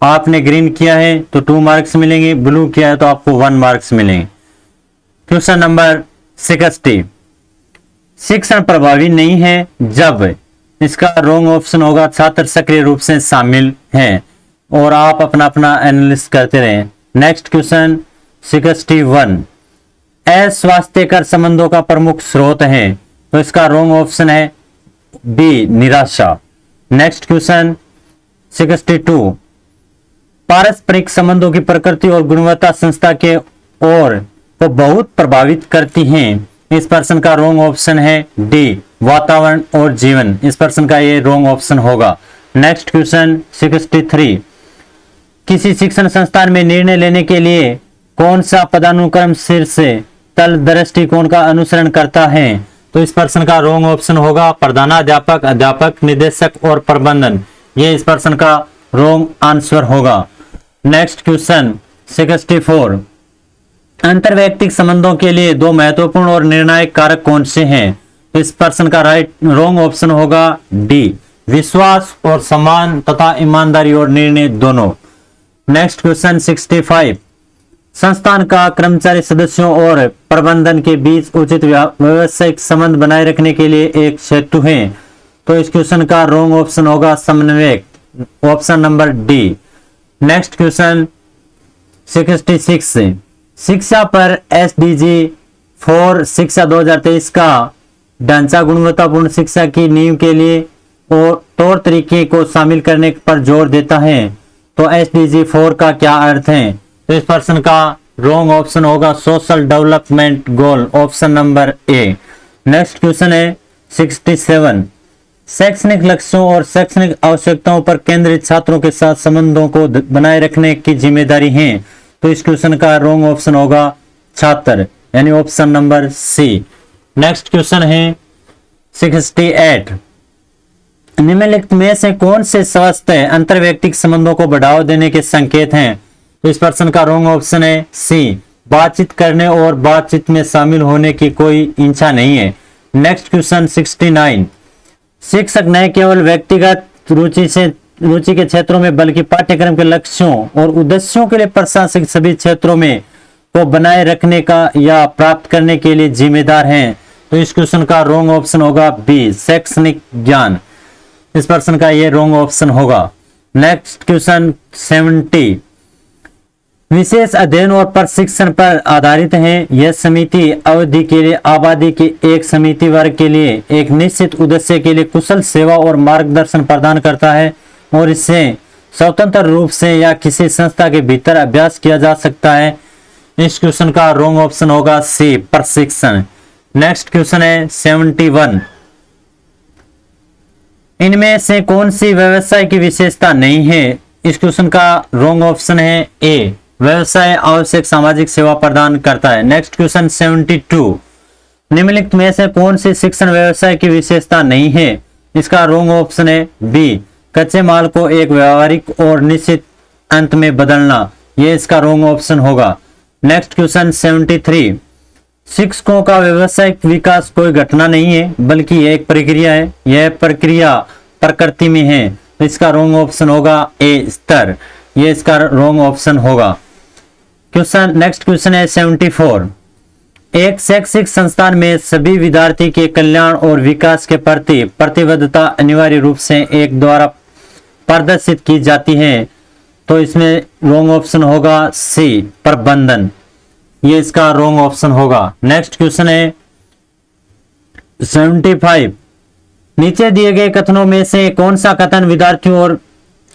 आपने ग्रीन किया है तो 2 मार्क्स मिलेंगे, ब्लू किया है तो आपको 1 मार्क्स मिलेंगे। क्वेश्चन नंबर 60, शिक्षण प्रभावी नहीं है जब, इसका रॉन्ग ऑप्शन होगा छात्र सक्रिय रूप से शामिल हैं, और आप अपना अपना एनालिसिस करते रहें। नेक्स्ट क्वेश्चन 61, अस्वास्थ्यकर संबंधों का प्रमुख स्रोत है। तो इसका रॉन्ग ऑप्शन है बी, निराशा। नेक्स्ट क्वेश्चन 62, पारस्परिक संबंधों की प्रकृति और गुणवत्ता संस्था के और को बहुत प्रभावित करती हैं। इस प्रश्न का रॉन्ग ऑप्शन है डी, वातावरण और जीवन। इस प्रश्न का ये रॉन्ग ऑप्शन होगा। नेक्स्ट क्वेश्चन 63, किसी शिक्षण संस्थान में निर्णय लेने के लिए कौन सा पदानुक्रम शीर्ष तल दृष्टिकोण का अनुसरण करता है? तो इस प्रश्न का रॉन्ग ऑप्शन होगा प्रधानाध्यापक, अध्यापक, निदेशक और प्रबंधन। ये इस प्रश्न का रॉन्ग आंसर होगा। नेक्स्ट क्वेश्चन 64, अंतरवैयक्तिक संबंधों के लिए 2 महत्वपूर्ण और निर्णायक कारक कौन से हैं? तो इस प्रश्न का रॉन्ग ऑप्शन होगा डी, विश्वास और सम्मान तथा ईमानदारी और निर्णय दोनों। नेक्स्ट क्वेश्चन 65, संस्थान का कर्मचारी सदस्यों और प्रबंधन के बीच उचित व्यावसायिक संबंध बनाए रखने के लिए एक सेतु है। तो इस क्वेश्चन का रॉन्ग ऑप्शन होगा समन्वयक, option number D. Next question 66, शिक्षा पर एसडीजी 4 शिक्षा 2023 का ढांचा गुणवत्तापूर्ण शिक्षा की नींव के लिए और तौर तरीके को शामिल करने पर जोर देता है। तो एसडीजी 4 का क्या अर्थ है? तो इस प्रश्न का रॉन्ग ऑप्शन होगा social development goal, option number A. Next question है 67, शैक्षणिक लक्ष्यों और शैक्षणिक आवश्यकताओं पर केंद्रित छात्रों के साथ संबंधों को बनाए रखने की जिम्मेदारी है। तो इस क्वेश्चन का रॉन्ग ऑप्शन होगा छात्र, यानी option number C. Next question है 68, निम्नलिखित में से कौन से स्वस्थ अंतरवैयक्तिक संबंधों को बढ़ावा देने के संकेत हैं? तो इस प्रश्न का रॉन्ग ऑप्शन है सी, बातचीत करने और बातचीत में शामिल होने की कोई इच्छा नहीं है। नेक्स्ट क्वेश्चन 69, शिक्षक न केवल व्यक्तिगत रुचि के क्षेत्रों में बल्कि पाठ्यक्रम के लक्ष्यों और उद्देश्यों के लिए प्रशासनिक सभी क्षेत्रों में को बनाए रखने का या प्राप्त करने के लिए जिम्मेदार हैं। तो इस क्वेश्चन का रॉन्ग ऑप्शन होगा बी, शैक्षणिक ज्ञान। इस प्रश्न का ये रॉन्ग ऑप्शन होगा। नेक्स्ट क्वेश्चन 70, विशेष अध्ययन और प्रशिक्षण पर आधारित है। यह समिति अवधि के लिए आबादी के एक समिति वर्ग के लिए एक निश्चित उद्देश्य के लिए कुशल सेवा और मार्गदर्शन प्रदान करता है और इससे स्वतंत्र रूप से या किसी संस्था के भीतर अभ्यास किया जा सकता है। इस क्वेश्चन का रॉन्ग ऑप्शन होगा सी, प्रशिक्षण। नेक्स्ट क्वेश्चन है 71, इनमें से कौन सी व्यवसाय की विशेषता नहीं है? इस क्वेश्चन का रॉन्ग ऑप्शन है ए, व्यवसाय आवश्यक सामाजिक सेवा प्रदान करता है। नेक्स्ट क्वेश्चन 72, निम्नलिखित में से कौन सी शिक्षण व्यवसाय की विशेषता नहीं है? इसका रॉन्ग ऑप्शन है बी, कच्चे माल को एक व्यवहारिक और निश्चित अंत में बदलना। यह इसका रॉन्ग ऑप्शन होगा। नेक्स्ट क्वेश्चन 73, शिक्षकों का व्यवसायिक विकास कोई घटना नहीं है बल्कि एक प्रक्रिया है। यह प्रक्रिया प्रकृति में है। तो इसका रॉन्ग ऑप्शन होगा ए, स्तर। यह इसका रॉन्ग ऑप्शन होगा। क्वेश्चन नेक्स्ट क्वेश्चन है 74, एक शैक्षिक संस्थान में सभी विद्यार्थी के कल्याण और विकास के प्रति प्रतिबद्धता अनिवार्य रूप से एक द्वारा प्रदर्शित की जाती है। तो इसमें रॉन्ग ऑप्शन होगा सी, प्रबंधन। ये इसका रॉन्ग ऑप्शन होगा। नेक्स्ट क्वेश्चन है 75। नीचे दिए गए कथनों में से कौन सा कथन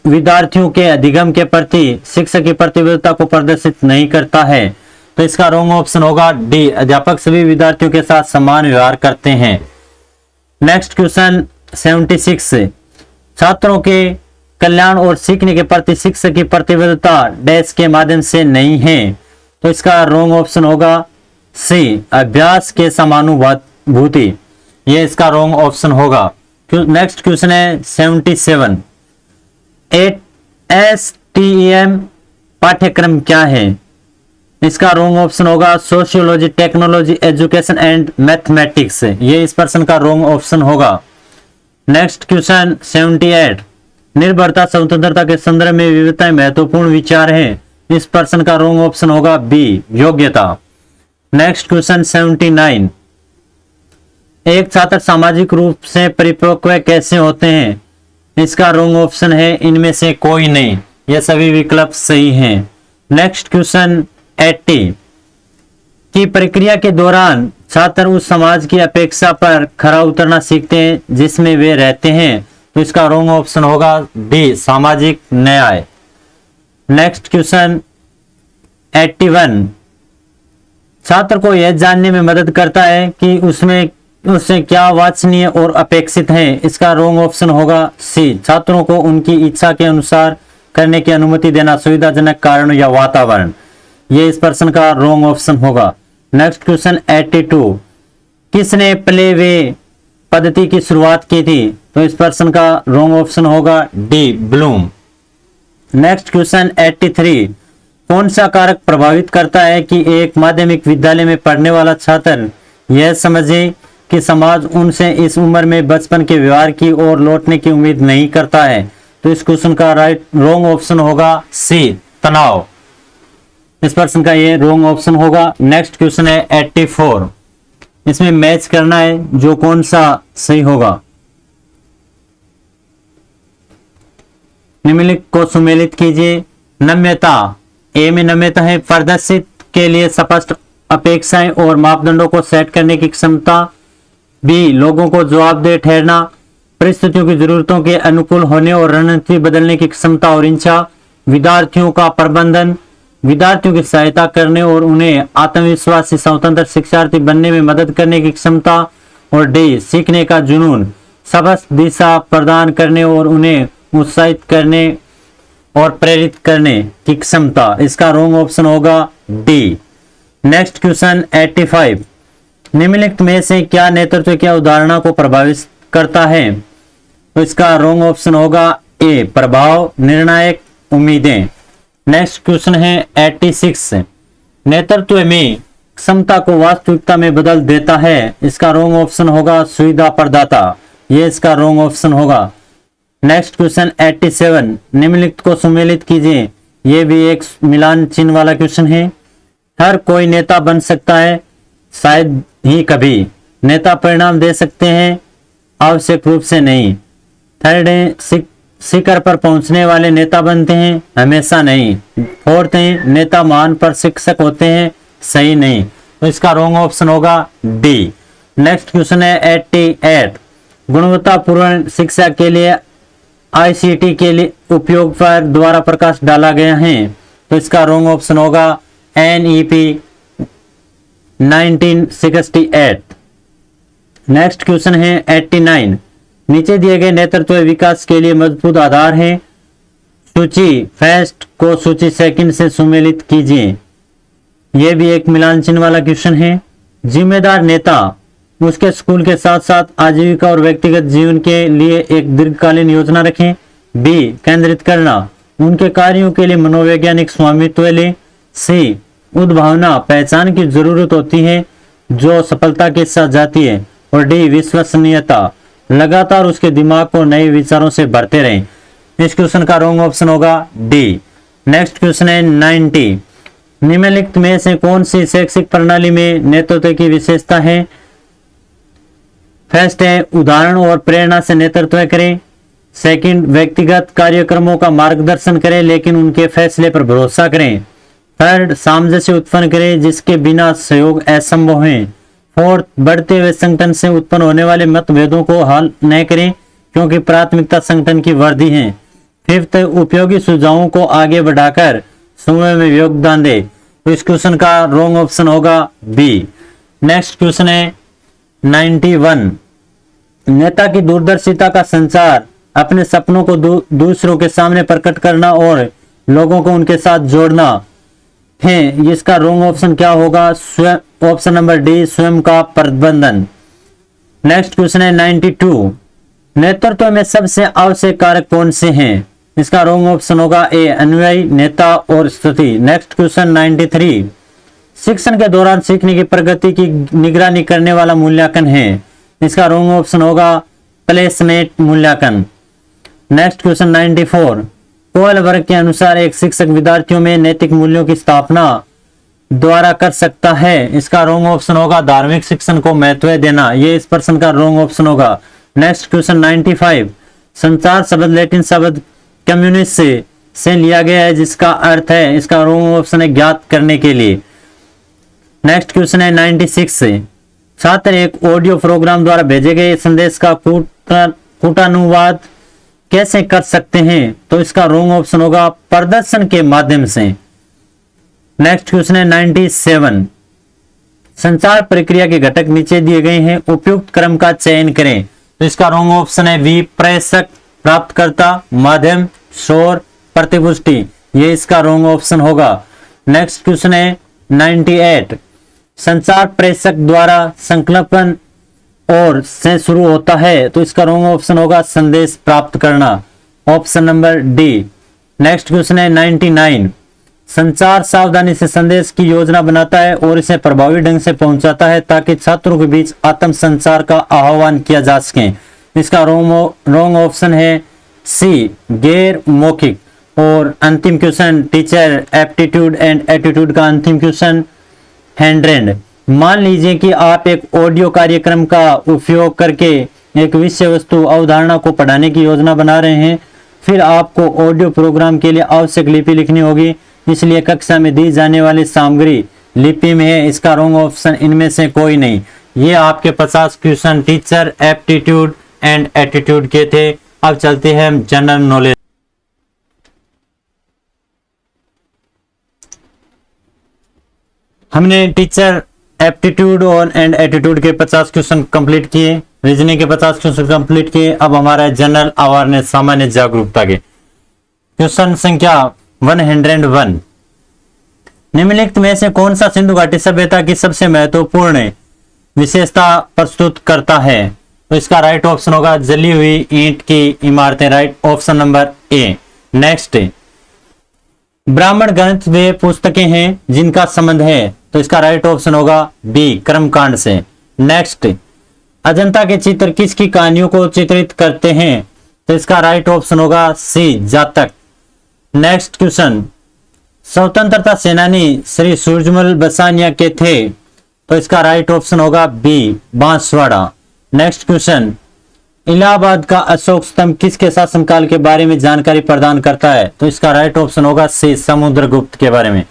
विद्यार्थियों के अधिगम के प्रति शिक्षक की प्रतिबद्धता को प्रदर्शित नहीं करता है? तो इसका रॉन्ग ऑप्शन होगा डी, अध्यापक सभी विद्यार्थियों के साथ समान व्यवहार करते हैं। Next question 76। छात्रों के कल्याण और सीखने के प्रति शिक्षक की प्रतिबद्धता डैश के माध्यम से नहीं है। तो इसका रॉन्ग ऑप्शन होगा सी, अभ्यास के समानुभूति। ये इसका रॉन्ग ऑप्शन होगा। नेक्स्ट क्वेश्चन है 77। STEM पाठ्यक्रम क्या है? इसका रॉन्ग ऑप्शन होगा sociology, technology, education and mathematics. ये इस प्रश्न का रॉन्ग ऑप्शन होगा। Next question 78। निर्भरता स्वतंत्रता के संदर्भ में विविधताएं महत्वपूर्ण विचार है। इस प्रश्न का रॉन्ग ऑप्शन होगा बी, योग्यता। Next question 79। एक छात्र सामाजिक रूप से परिपक्व कैसे होते हैं? इसका रॉन्ग ऑप्शन है इनमें से कोई नहीं, ये सभी विकल्प सही हैं। नेक्स्ट क्वेश्चन 80 की प्रक्रिया के दौरान छात्र उस समाज की अपेक्षा पर खरा उतरना सीखते हैं जिसमें वे रहते हैं। तो इसका रॉन्ग ऑप्शन होगा डी, सामाजिक न्याय। नेक्स्ट क्वेश्चन 81 छात्र को यह जानने में मदद करता है कि उससे क्या वांछनीय और अपेक्षित है। इसका रॉन्ग ऑप्शन होगा सी, छात्रों को उनकी इच्छा के अनुसार करने की अनुमति देना, सुविधाजनक कारण या वातावरण। ये इस प्रश्न का रॉन्ग ऑप्शन होगा। नेक्स्ट क्वेश्चन 82 किसने प्ले वे पद्धति की शुरुआत की थी? तो इस प्रश्न का रॉन्ग ऑप्शन होगा डी, ब्लूम। नेक्स्ट क्वेश्चन 83 कौन सा कारक प्रभावित करता है कि एक माध्यमिक विद्यालय में पढ़ने वाला छात्र यह समझे कि समाज उनसे इस उम्र में बचपन के व्यवहार की ओर लौटने की उम्मीद नहीं करता है? तो इस क्वेश्चन का रॉन्ग ऑप्शन होगा सी, तनाव। इस प्रश्न का ये रॉन्ग ऑप्शन होगा। नेक्स्ट क्वेश्चन है 84 इसमें मैच करना है जो कौन सा सही होगा। निम्नलिखित को सुमेलित कीजिए। नम्यता, ए में नम्यता है प्रदर्शित के लिए स्पष्ट अपेक्षाएं और मापदंडों को सेट करने की क्षमता। बी, लोगों को जवाबदेह ठहरना, परिस्थितियों की जरूरतों के अनुकूल होने और रणनीति बदलने की क्षमता और इच्छा। विद्यार्थियों का प्रबंधन, विद्यार्थियों की सहायता करने और उन्हें आत्मविश्वासी स्वतंत्र शिक्षार्थी बनने में मदद करने की क्षमता। और डी, सीखने का जुनून, स्पष्ट दिशा प्रदान करने और उन्हें उत्साहित करने और प्रेरित करने की क्षमता। इसका रॉन्ग ऑप्शन होगा डी। नेक्स्ट क्वेश्चन 85 निम्नलिखित में से क्या नेतृत्व की अवधारणा को प्रभावित करता है? तो इसका रॉन्ग ऑप्शन होगा ए, प्रभाव, निर्णायक, उम्मीदें। नेक्स्ट क्वेश्चन है 86 नेतृत्व में क्षमता को वास्तविकता में बदल देता है। इसका रॉन्ग ऑप्शन होगा सुविधा प्रदाता। ये इसका रॉन्ग ऑप्शन होगा। नेक्स्ट क्वेश्चन 87 निम्नलिखित को सुमेलित कीजिए। ये भी एक मिलान चिन्ह वाला क्वेश्चन है। हर कोई नेता बन सकता है, शायद ही कभी। नेता परिणाम दे सकते हैं, आवश्यक रूप से नहीं। थर्ड है शिखर पर पहुंचने वाले नेता बनते हैं, हमेशा नहीं। फोर्थ है नेता महान प्रशिक्षक होते हैं, सही नहीं। तो इसका रॉन्ग ऑप्शन होगा डी। नेक्स्ट क्वेश्चन है 88 गुणवत्तापूर्ण शिक्षा के लिए ICT के लिए उपयोग पर द्वारा प्रकाश डाला गया है। तो इसका रॉन्ग ऑप्शन होगा NEP 1968। नेक्स्ट क्वेश्चन है 89 नीचे दिए गए नेतृत्व विकास के लिए मजबूत आधार है। सूची फर्स्ट को सूची सेकंड से सुमेलित कीजिए। यह भी एक मिलान चिन्ह वाला क्वेश्चन है। जिम्मेदार नेता उसके स्कूल के साथ साथ आजीविका और व्यक्तिगत जीवन के लिए एक दीर्घकालीन योजना रखें। बी, केंद्रित करना, उनके कार्यों के लिए मनोवैज्ञानिक स्वामित्व ले। सी, उद्भावना, पहचान की जरूरत होती है जो सफलता के साथ जाती है। और डी, विश्वसनीयता, लगातार उसके दिमाग को नए विचारों से भरते रहें। इस क्वेश्चन का रॉन्ग ऑप्शन होगा डी। नेक्स्ट क्वेश्चन है 90 निम्नलिखित में से कौन सी शैक्षिक प्रणाली में नेतृत्व की विशेषता है? फर्स्ट है उदाहरण और प्रेरणा से नेतृत्व करें। सेकंड, व्यक्तिगत कार्यक्रमों का मार्गदर्शन करें लेकिन उनके फैसले पर भरोसा करें। थर्ड, सामंजस्य उत्पन्न करें जिसके बिना सहयोग असंभव है। फोर्थ, बढ़ते हुए संगठन से उत्पन्न होने वाले मतभेदों को हल न करें क्योंकि प्राथमिकता संगठन की वृद्धि है। फिफ्थ, उपयोगी सुझावों को आगे बढ़ाकर समूह में योगदान दे। तो इस क्वेश्चन का रॉन्ग ऑप्शन होगा बी। नेक्स्ट क्वेश्चन है 91। नेता की दूरदर्शिता का संचार अपने सपनों को दूसरों के सामने प्रकट करना और लोगों को उनके साथ जोड़ना है। इसका रॉन्ग ऑप्शन क्या होगा? ऑप्शन नंबर डी, स्वयं का प्रबंधन। नेक्स्ट क्वेश्चन है 92। नेतृत्व में सबसे आवश्यक कारक कौन से हैं? इसका रॉन्ग ऑप्शन होगा ए, अनुयायी, नेता और स्थिति। Next question 93। शिक्षण के दौरान सीखने की प्रगति की निगरानी करने वाला मूल्यांकन है। इसका रॉन्ग ऑप्शन होगा प्लेसमेंट मूल्यांकन। Next question 94। कोयल वर्ग के अनुसार एक शिक्षक विद्यार्थियों में नैतिक मूल्यों की स्थापना द्वारा कर सकता है। इसका रॉन्ग ऑप्शन होगा धार्मिक शिक्षण को महत्व देना। ये इस प्रश्न का रॉन्ग ऑप्शन होगा। Next question 95। संचार शब्द लैटिन शब्द कम्युनिस्ट से लिया गया है जिसका अर्थ है, इसका रॉन्ग ऑप्शन है ज्ञात करने के लिए। नेक्स्ट क्वेश्चन है 96। छात्र एक ऑडियो प्रोग्राम द्वारा भेजे गए संदेश का कूटानुवाद कैसे कर सकते हैं? तो इसका रॉन्ग ऑप्शन होगा प्रदर्शन के माध्यम से। नेक्स्ट क्वेश्चन है 97। संचार प्रक्रिया के घटक नीचे दिए गए हैं, उपयुक्त क्रम का चयन करें। तो इसका रॉन्ग ऑप्शन है बी, प्रेषक, प्राप्तकर्ता, माध्यम, शोर, प्रतिपुष्टि। ये इसका रॉन्ग ऑप्शन होगा। नेक्स्ट क्वेश्चन है 98। संचार प्रेषक द्वारा संकल्पन और से शुरू होता है। तो इसका रॉन्ग ऑप्शन होगा संदेश प्राप्त करना। Option number D. Next question है 99। संचार सावधानी से संदेश की योजना बनाता है और इसे प्रभावी ढंग से पहुंचाता है ताकि छात्रों के बीच आत्म संचार का आह्वान किया जा सके। इसका रॉन्ग ऑप्शन है सी, गैर मौखिक। और अंतिम question teacher aptitude and attitude का अंतिम क्वेश्चन 100। मान लीजिए कि आप एक ऑडियो कार्यक्रम का उपयोग करके एक विषय वस्तु अवधारणा को पढ़ाने की योजना बना रहे हैं। फिर आपको ऑडियो प्रोग्राम के लिए आवश्यक लिपि लिखनी होगी, इसलिए कक्षा में दी जाने वाली सामग्री लिपि में है। इसका रॉन्ग ऑप्शन इनमें से कोई नहीं। ये आपके 50 question teacher aptitude and attitude के थे। अब चलते हैं जनरल नॉलेज। हमने टीचर एप्टीट्यूड और एंड एटीट्यूड के 50 क्वेश्चन कंप्लीट किए, रीजनिंग के 50 क्वेश्चन कंप्लीट किए। अब हमारा जनरल अवेयरनेस, सामान्य जागरूकता के क्वेश्चन संख्या 101। निम्नलिखित में से कौन सा सिंधु घाटी सभ्यता की सबसे महत्वपूर्ण विशेषता प्रस्तुत करता है? तो इसका राइट ऑप्शन होगा जली हुई ईंट की इमारतें। Right option number A. Next, ब्राह्मण ग्रंथ वे पुस्तकें हैं जिनका संबंध है। तो इसका राइट ऑप्शन होगा बी, कर्मकांड से। नेक्स्ट, अजंता के चित्र किसकी कहानियों को चित्रित करते हैं? तो इसका राइट ऑप्शन होगा सी, जातक। नेक्स्ट क्वेश्चन, स्वतंत्रता सेनानी श्री सूरजमल बसानिया के थे। तो इसका राइट ऑप्शन होगा B, Banswara. Next question, Allahabad का अशोक स्तंभ किसके शासनकाल के बारे में जानकारी प्रदान करता है? तो इसका राइट ऑप्शन होगा सी, समुद्रगुप्त के बारे में।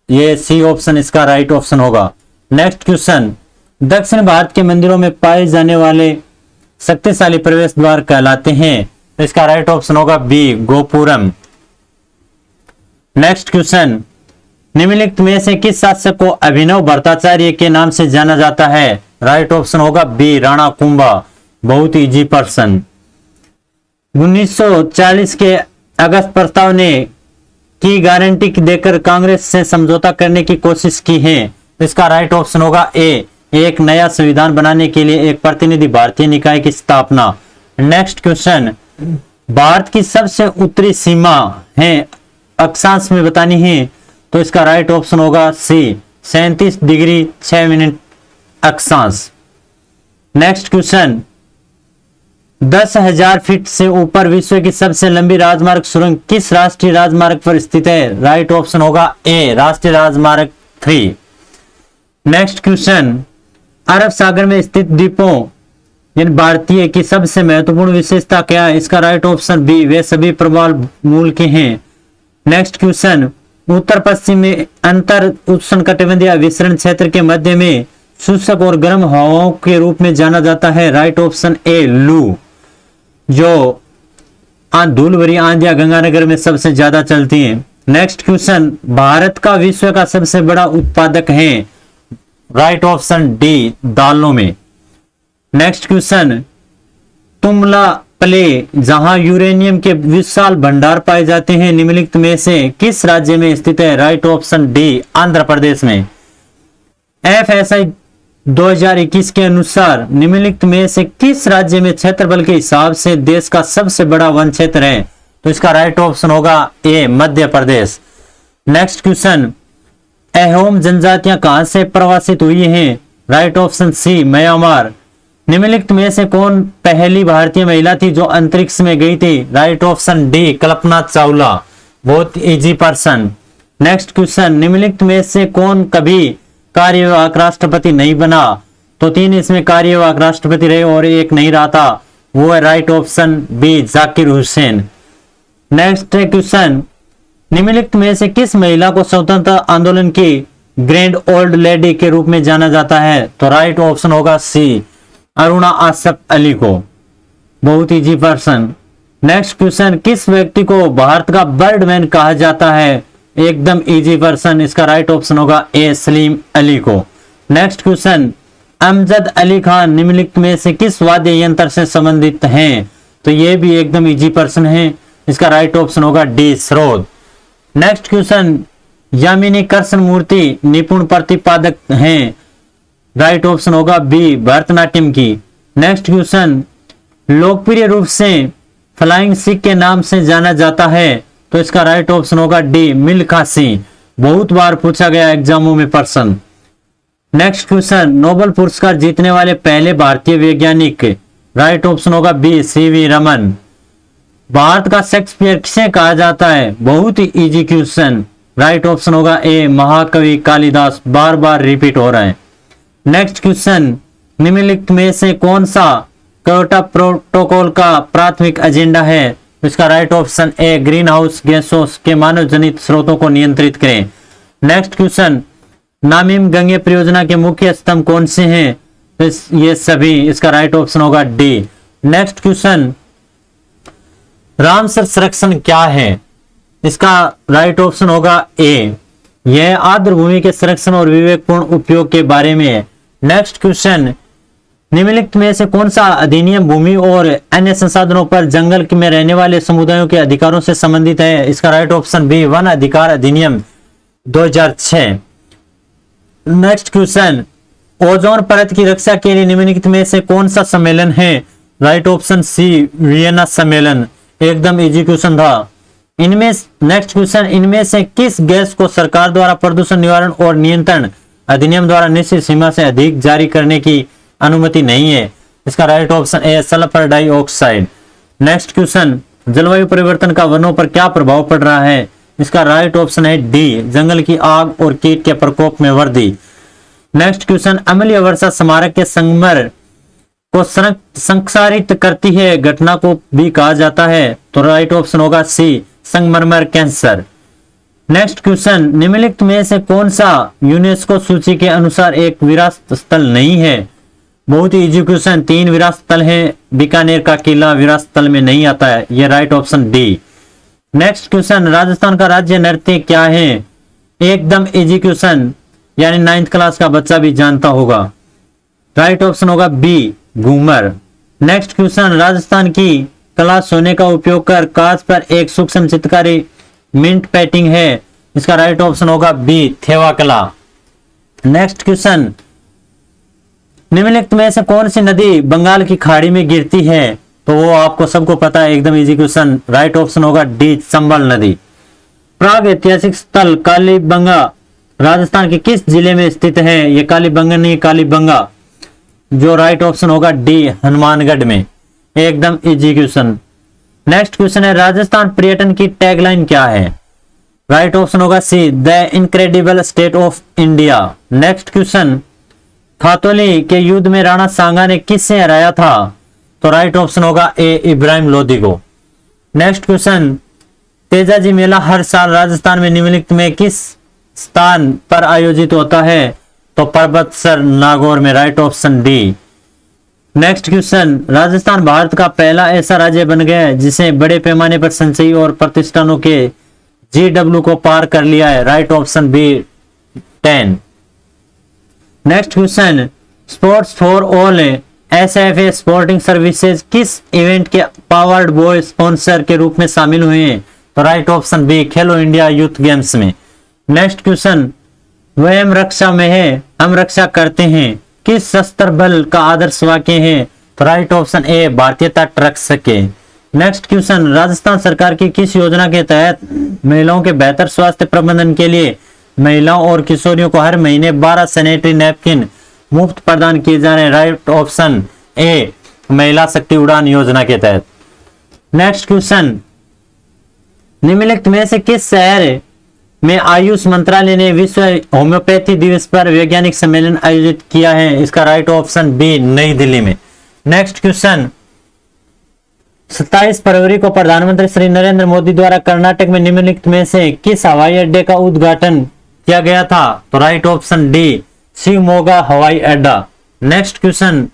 ये सी ऑप्शन इसका राइट ऑप्शन होगा। नेक्स्ट क्वेश्चन, दक्षिण भारत के मंदिरों में पाए जाने वाले शक्तिशाली प्रवेश द्वार कहलाते हैं। तो इसका राइट ऑप्शन होगा बी, गोपुरम। नेक्स्ट क्वेश्चन, निम्नलिखित में से किस शासक को अभिनव भट्टाचार्य के नाम से जाना जाता है? राइट ऑप्शन होगा बी, राणा कुंभा। बहुत इजी पर्सन। 1940 के अगस्त प्रस्ताव ने की गारंटी देकर कांग्रेस से समझौता करने की कोशिश की है। इसका राइट ऑप्शन होगा ए, एक नया संविधान बनाने के लिए एक प्रतिनिधि भारतीय निकाय की स्थापना। नेक्स्ट क्वेश्चन, भारत की सबसे उत्तरी सीमा है अक्षांश में बतानी है। तो इसका राइट ऑप्शन होगा सी, 37 डिग्री 6 मिनट अक्षांश। नेक्स्ट क्वेश्चन, 10,000 फीट से ऊपर विश्व की सबसे लंबी राजमार्ग सुरंग किस राष्ट्रीय राजमार्ग पर स्थित है? राइट ऑप्शन होगा ए, राष्ट्रीय राजमार्ग 3। नेक्स्ट क्वेश्चन, अरब सागर में स्थित द्वीपों यानी भारतीय की सबसे महत्वपूर्ण विशेषता क्या है? इसका राइट ऑप्शन बी, वे सभी प्रबल मूल के हैं। नेक्स्ट क्वेश्चन, उत्तर पश्चिम में अंतर उष्णकटिबंधीय विसरण क्षेत्र के मध्य में शुष्क और गर्म हवाओं के रूप में जाना जाता है। राइट ऑप्शन ए, लू, जो धूल भरी आंधियां गंगानगर में सबसे ज्यादा चलती हैं। नेक्स्ट क्वेश्चन, भारत का विश्व का सबसे बड़ा उत्पादक है? राइट ऑप्शन डी, दालों में। नेक्स्ट क्वेश्चन, तुमला प्ले जहां यूरेनियम के विशाल भंडार पाए जाते हैं निम्नलिखित में से किस राज्य में स्थित है? Right option D, Andhra Pradesh में। FSI 2021 के अनुसार निम्नलिखित में से किस राज्य में क्षेत्रफल के हिसाब से देश का सबसे बड़ा वन क्षेत्र है? तो इसका राइट ऑप्शन होगा A, Madhya Pradesh. Next question, Ahom जनजातियां कहां से प्रवासित हुई हैं? Right option C, Myanmar. निम्नलिखित में से कौन पहली भारतीय महिला थी जो अंतरिक्ष में गई थी? Right option D, Kalpana Chawla. बहुत इजी पर्सन। नेक्स्ट क्वेश्चन, निम्नलिखित में से कौन कभी कार्यवाहक राष्ट्रपति नहीं बना? तो 3 इसमें कार्यवाहक राष्ट्रपति रहे और एक नहीं रहा था, वो है right option B, Zakir Hussain. Next question, निम्नलिखित में से किस महिला को स्वतंत्रता आंदोलन की ग्रैंड ओल्ड लेडी के रूप में जाना जाता है? तो राइट ऑप्शन होगा सी, अरुणा आसफ अली को। बहुत इजी पर्सन। नेक्स्ट क्वेश्चन, किस व्यक्ति को भारत का बर्डमैन कहा जाता है? एकदम इजी पर्सन। इसका राइट ऑप्शन होगा ए, सलीम अली को। नेक्स्ट क्वेश्चन, अमजद अली खान निम्नलिखित में से किस वाद्य यंत्र से संबंधित हैं? तो ये भी एकदम इजी पर्सन है। इसका राइट ऑप्शन होगा डी, स्रोत। नेक्स्ट क्वेश्चन, यामिनी कृष्णमूर्ति निपुण प्रतिपादक हैं? राइट ऑप्शन होगा बी, भरतनाट्यम की। नेक्स्ट क्वेश्चन, लोकप्रिय रूप से फ्लाइंग सिख के नाम से जाना जाता है? तो इसका राइट ऑप्शन होगा डी, मिल्खा सिंह। बहुत बार पूछा गया एग्जामों में प्रश्न। नेक्स्ट क्वेश्चन, नोबेल पुरस्कार जीतने वाले पहले भारतीय वैज्ञानिक? राइट ऑप्शन होगा बी, सीवी रमन। भारत का शेक्सपियर किसे कहा जाता है? बहुत ही इजी क्वेश्चन। राइट ऑप्शन होगा ए, महाकवि कालिदास। बार बार रिपीट हो रहा है। नेक्स्ट क्वेश्चन, निम्नलिखित में से कौन सा क्योटो प्रोटोकॉल का प्राथमिक एजेंडा है? इसका राइट ऑप्शन ए, ग्रीन हाउस गैसों के मानव जनित स्रोतों को नियंत्रित करें। नेक्स्ट क्वेश्चन, नामीम गंगे परियोजना के मुख्य स्तंभ कौन से हैं? ये सभी। इसका राइट ऑप्शन होगा डी। नेक्स्ट क्वेश्चन, रामसर संरक्षण क्या है? इसका राइट ऑप्शन होगा ए, यह आर्द्र भूमि के संरक्षण और विवेकपूर्ण उपयोग के बारे में है। नेक्स्ट क्वेश्चन, निम्नलिखित में से कौन सा अधिनियम भूमि और अन्य संसाधनों पर जंगल में रहने वाले समुदायों के अधिकारों से संबंधित है? इसका राइट ऑप्शन बी, वन अधिकार अधिनियम 2006। नेक्स्ट क्वेश्चन, ओजोन परत की रक्षा के लिए निम्नलिखित में से कौन सा सम्मेलन है? राइट ऑप्शन सी, वियना सम्मेलन। एकदम इजी क्वेश्चन था। इनमें नेक्स्ट क्वेश्चन, इनमें से किस गैस को सरकार द्वारा प्रदूषण निवारण और नियंत्रण अधिनियम द्वारा निश्चित सीमा से अधिक जारी करने की अनुमति नहीं है? इसका राइट ऑप्शन ए, सल्फर डाइऑक्साइड। नेक्स्ट क्वेश्चन, जलवायु परिवर्तन का वनों पर क्या प्रभाव पड़ रहा है? इसका राइट ऑप्शन है डी, जंगल की आग और कीट के प्रकोप में वृद्धि। नेक्स्ट क्वेश्चन, अम्लीय वर्षा स्मारक के संगमर को संक्षारित करती है घटना को भी कहा जाता है? तो राइट ऑप्शन होगा सी, संगमरमर कैंसर। नेक्स्ट क्वेश्चन, निम्नलिखित में से कौन सा यूनेस्को सूची के अनुसार एक विरासत स्थल नहीं है? बहुत ही इजी क्वेश्चन। 3 विरासत स्थल है, बीकानेर का किला विरासत स्थल में नहीं आता है, ये right option D. Next question, Rajasthan का राज्य नृत्य क्या है? एकदम इजी क्वेश्चन, यानी 9th क्लास का बच्चा भी जानता होगा। राइट ऑप्शन होगा B, Ghoomar. Next question, Rajasthan की कला सोने का उपयोग कर कांच पर एक सूक्ष्म चित्रकारी मिंट पेंटिंग है? इसका राइट ऑप्शन होगा बी, थेवा कला। नेक्स्ट क्वेश्चन, निम्नलिखित में से कौन सी नदी बंगाल की खाड़ी में गिरती है? तो वो आपको सबको पता है, एकदम इजी क्वेश्चन। राइट ऑप्शन होगा डी, चंबल नदी। प्राग ऐतिहासिक स्थल कालीबंगा राजस्थान के किस जिले में स्थित है? ये कालीबंगा नहीं, कालीबंगा, जो राइट ऑप्शन होगा डी, हनुमानगढ़ में। एकदम इजी क्वेश्चन। नेक्स्ट क्वेश्चन है राजस्थान पर्यटन की टैगलाइन क्या है? राइट ऑप्शन होगा C, the incredible state of India. Next question, Khatoli के युद्ध में राणा सांगा ने किससे हराया था? तो राइट ऑप्शन होगा ए, इब्राहिम लोदी को। नेक्स्ट क्वेश्चन, तेजाजी मेला हर साल राजस्थान में निम्नलिखित में किस स्थान पर आयोजित होता है? तो पर्वतसर नागौर में। Right option D. Next question, Rajasthan Bharat का पहला ऐसा राज्य बन गया है जिसे बड़े पैमाने पर संचयी और प्रतिष्ठानों के GW को पार कर लिया है। Right option B 10। Next question, sports for all SFA sporting services किस इवेंट के पावर्ड बॉय स्पॉन्सर के रूप में शामिल हुए हैं? तो right option B, Khelo India youth games में। नेक्स्ट क्वेश्चन, वयम रक्षा में है हम रक्षा करते हैं किस सशस्त्र बल का आदर्श वाक्य है? तो राइट ऑप्शन ए, भारतीय तट रक्षक है। नेक्स्ट क्वेश्चन, राजस्थान सरकार की किस योजना के तहत महिलाओं के बेहतर स्वास्थ्य प्रबंधन के लिए महिलाओं और किशोरियों को हर महीने 12 सैनिटरी नैपकिन मुफ्त प्रदान किए जा रहे हैं? राइट ऑप्शन ए, महिला शक्ति उड़ान योजना के तहत। नेक्स्ट क्वेश्चन, निम्नलिखित में से किस शहर में आयुष मंत्रालय ने विश्व होम्योपैथी दिवस पर वैज्ञानिक सम्मेलन आयोजित किया है? इसका राइट ऑप्शन बी, नई दिल्ली में। नेक्स्ट क्वेश्चन, 27 फरवरी को प्रधानमंत्री श्री नरेंद्र मोदी द्वारा कर्नाटक में निम्नलिखित में से किस हवाई अड्डे का उद्घाटन किया गया था? तो राइट ऑप्शन डी, शिवमोगा हवाई अड्डा। नेक्स्ट क्वेश्चन,